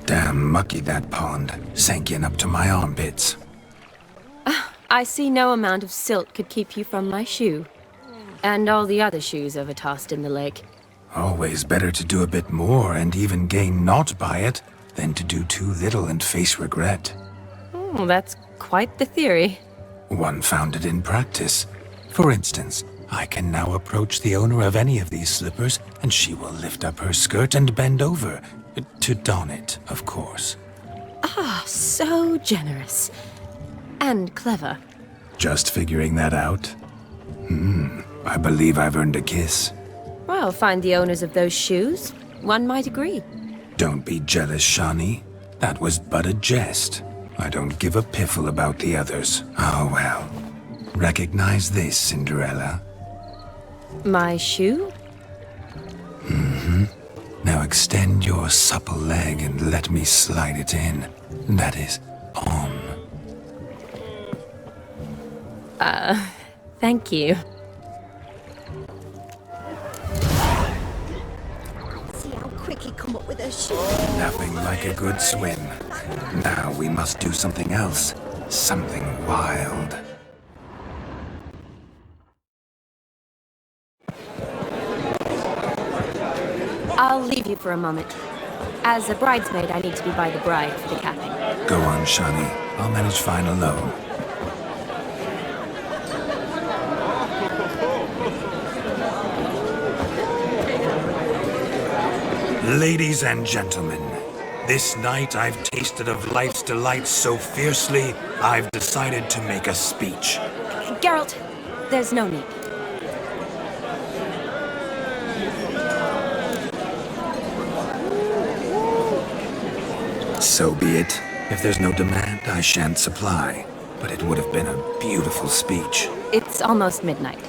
Damn mucky that pond, sank in up to my armpits. I see no amount of silt could keep you from my shoe. And all the other shoes overtossed in the lake. Always better to do a bit more and even gain naught by it than to do too little and face regret. Oh, that's quite the theory. One founded in practice. For instance, I can now approach the owner of any of these slippers, and she will lift up her skirt and bend over. To don it, of course. Ah, so generous. And clever. Just figuring that out? I believe I've earned a kiss. Well, find the owners of those shoes. One might agree. Don't be jealous, Shawnee. That was but a jest. I don't give a piffle about the others. Oh well. Recognize this, Cinderella? My shoe? Now extend your supple leg and let me slide it in. That is, on. Thank you. See how quick he come up with a shoe. Nothing like a good swim. Now we must do something else. Something wild. I'll leave you for a moment. As a bridesmaid, I need to be by the bride for the capping. Go on, Shawnee. I'll manage fine alone. Ladies and gentlemen, this night I've tasted of life's delights so fiercely, I've decided to make a speech. Geralt, there's no need. So be it. If there's no demand, I shan't supply. But it would have been a beautiful speech. It's almost midnight.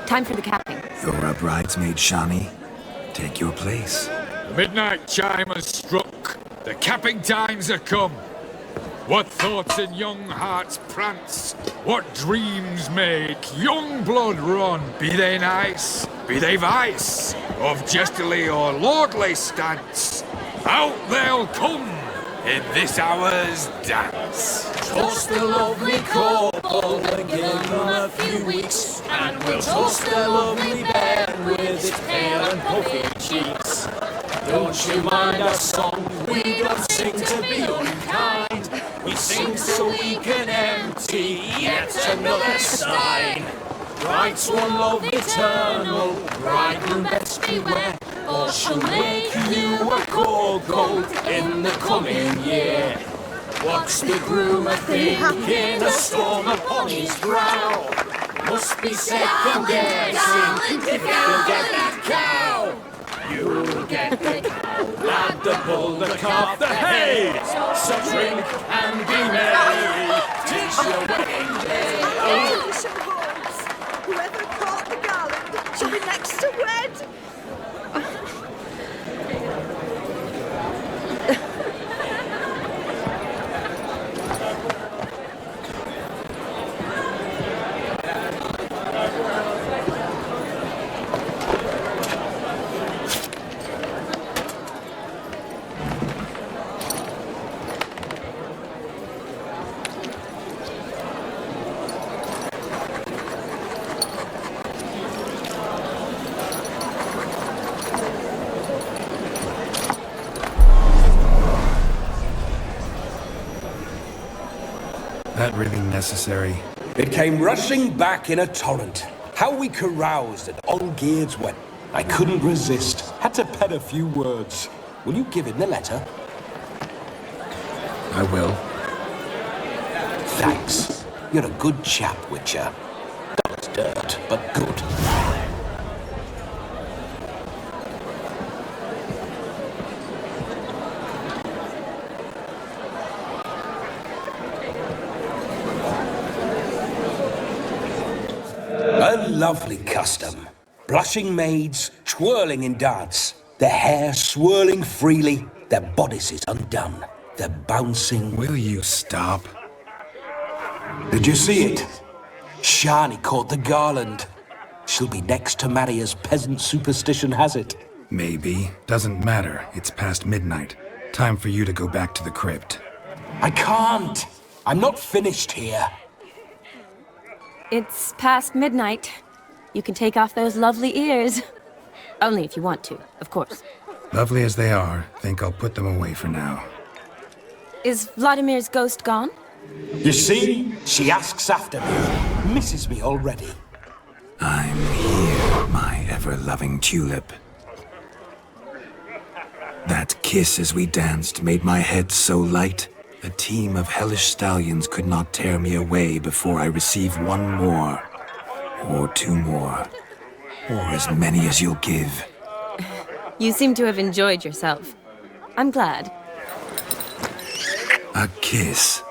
Time for the capping. You're a bridesmaid, Shawnee. Take your place. The midnight chime has struck. The capping times are come. What thoughts in young hearts prance? What dreams make young blood run? Be they nice, be they vice, of jestily or lordly stance, out they'll come in this hour's dance. Toast the lovely couple and give them a few weeks, and we'll toast the lovely bed with its pale and puffy cheeks. Don't you mind our song? We don't sing to be unkind. We sing so we can empty yet another sign. Bride's one love eternal, bridegroom best beware, or she'll make you a cold gold in the coming year. What's the groom a thinking, a storm upon his brow? Must be second guessing if he'll get that cow. You'll get the cow, lad, the bull, the calf, the hay. So drink and be merry, 'tis your wedding day. Whoever caught the garland shall be next to wed. That really necessary? It came rushing back in a torrent. How we caroused at Olgierd's wedding. I couldn't resist. Had to pen a few words. Will you give him the letter? I will. Thanks. You're a good chap, Witcher. Dull as dirt, but good. A lovely custom. Blushing maids twirling in dance, their hair swirling freely, their bodices undone, their bouncing... Will you stop? Did you see it? Shani caught the garland. She'll be next to marry as peasant superstition has it. Maybe. Doesn't matter. It's past midnight. Time for you to go back to the crypt. I can't. I'm not finished here. It's past midnight. You can take off those lovely ears. Only if you want to, of course. Lovely as they are, think I'll put them away for now. Is Vladimir's ghost gone? You see? She asks after me. Misses me already. I'm here, my ever-loving tulip. That kiss as we danced made my head so light. A team of hellish stallions could not tear me away before I receive one more. Or two more. Or as many as you'll give. You seem to have enjoyed yourself. I'm glad. A kiss.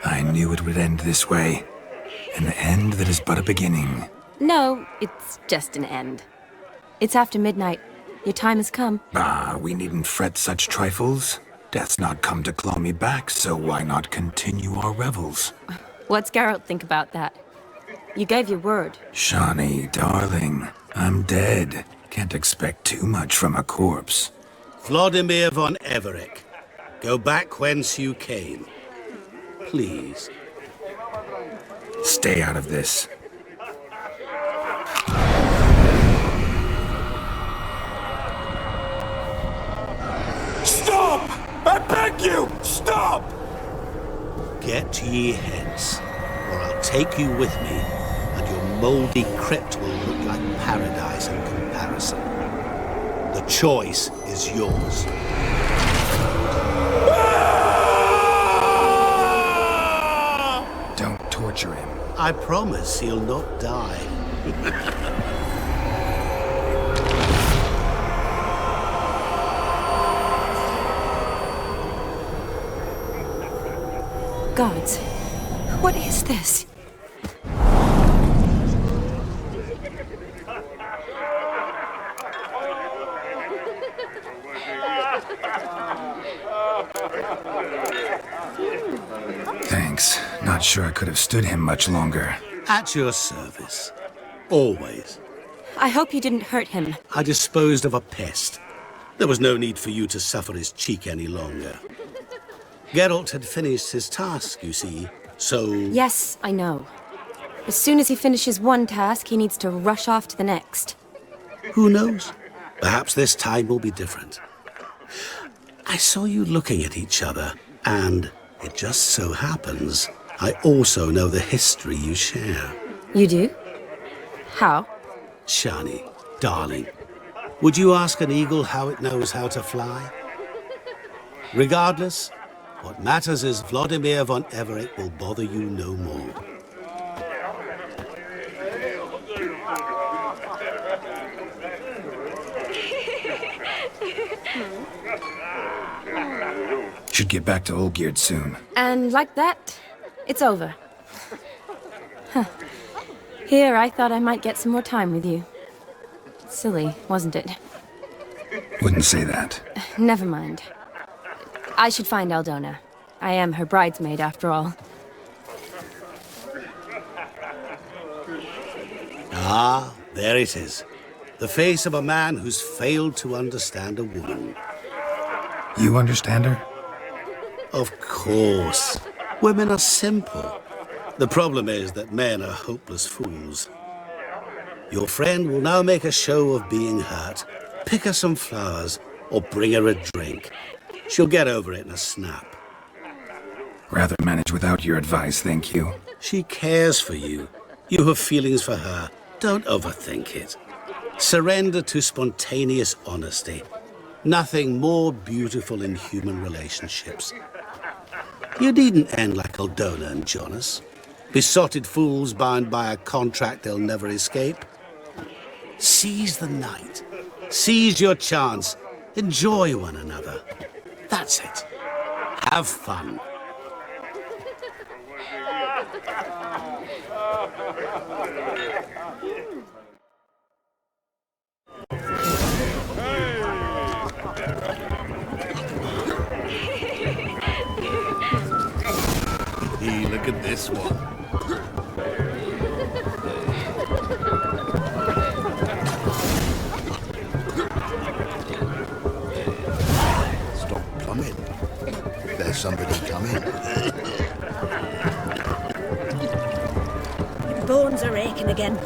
I knew it would end this way. An end that is but a beginning. No, it's just an end. It's after midnight. Your time has come. Ah, we needn't fret such trifles. Death's not come to claw me back, so why not continue our revels? What's Geralt think about that? You gave your word. Shani, darling, I'm dead. Can't expect too much from a corpse. Vladimir von Everec, go back whence you came. Please. Stay out of this. Stop! I beg you! Stop! Get ye hence, or I'll take you with me, and your mouldy crypt will look like paradise in comparison. The choice is yours. Don't torture him. I promise he'll not die. Gods, what is this? Thanks. Not sure I could have stood him much longer. At your service. Always. I hope you didn't hurt him. I disposed of a pest. There was no need for you to suffer his cheek any longer. Geralt had finished his task, you see, so... Yes, I know. As soon as he finishes one task, he needs to rush off to the next. Who knows? Perhaps this time will be different. I saw you looking at each other, and it just so happens I also know the history you share. You do? How? Shani, darling, would you ask an eagle how it knows how to fly? Regardless, what matters is Vladimir von Everec will bother you no more. Should get back to Olgierd soon. And like that, it's over. Huh. Here, I thought I might get some more time with you. Silly, wasn't it? Wouldn't say that. Never mind. I should find Aldona. I am her bridesmaid, after all. Ah, there it is. The face of a man who's failed to understand a woman. You understand her? Of course. Women are simple. The problem is that men are hopeless fools. Your friend will now make a show of being hurt, pick her some flowers, or bring her a drink. She'll get over it in a snap. Rather manage without your advice, thank you. She cares for you. You have feelings for her. Don't overthink it. Surrender to spontaneous honesty. Nothing more beautiful in human relationships. You needn't end like Aldona and Jonas. Besotted fools bound by a contract they'll never escape. Seize the night. Seize your chance. Enjoy one another. That's it. Have fun. Hey, look at this one. Stop coming. There's somebody coming. Bones are aching again.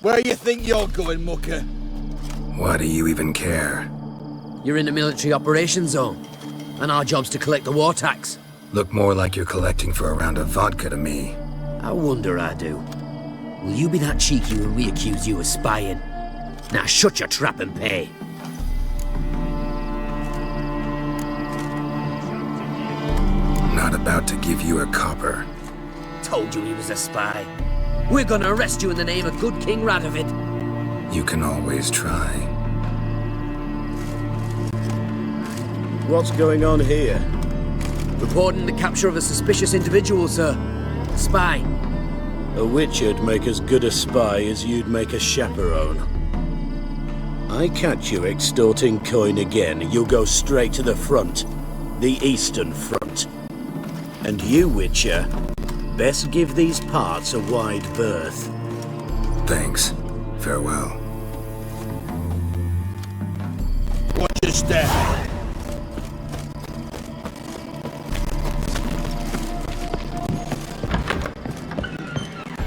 Where you think you're going, mucker? Why do you even care? You're in the military operations zone, and our job's to collect the war tax. Look more like you're collecting for a round of vodka to me. I wonder I do. Will you be that cheeky when we accuse you of spying? Now shut your trap and pay. Not about to give you a copper. Told you he was a spy. We're gonna arrest you in the name of good King Radovid. You can always try. What's going on here? Reporting the capture of a suspicious individual, sir. Spy. A witcher'd make as good a spy as you'd make a chaperone. I catch you extorting coin again, you'll go straight to the front. The Eastern Front. And you, Witcher, best give these parts a wide berth. Thanks. Farewell. Watch your step.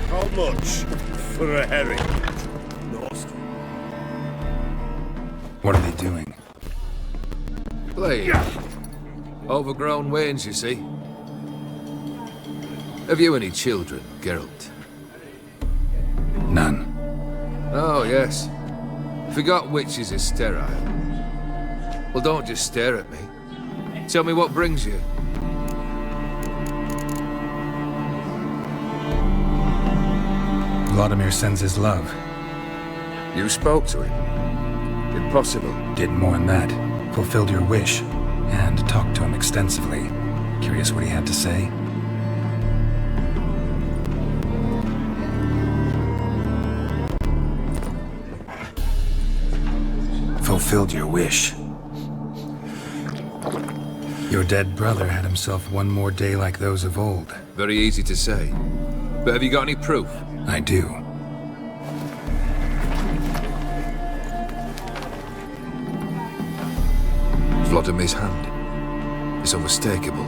How much for a herring? Lost. What are they doing? Playing. Overgrown wains, you see. Have you any children, Geralt? None. Oh, yes. Forgot witches is sterile. Well, don't just stare at me. Tell me what brings you. Vladimir sends his love. You spoke to him? Impossible. Did more than that. Fulfilled your wish. And talked to him extensively. Curious what he had to say? Fulfilled your wish. Your dead brother had himself one more day like those of old. Very easy to say. But have you got any proof? I do. Vladimir's hand is unmistakable.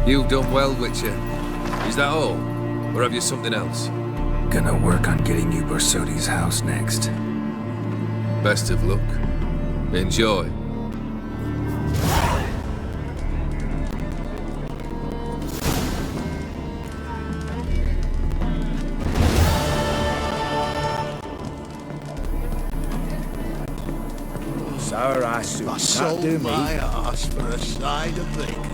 You've done well, Witcher. Is that all? Or have you something else? Gonna work on getting you Borsodi's house next. Best of luck. Enjoy. I sold my arse for a side of bacon.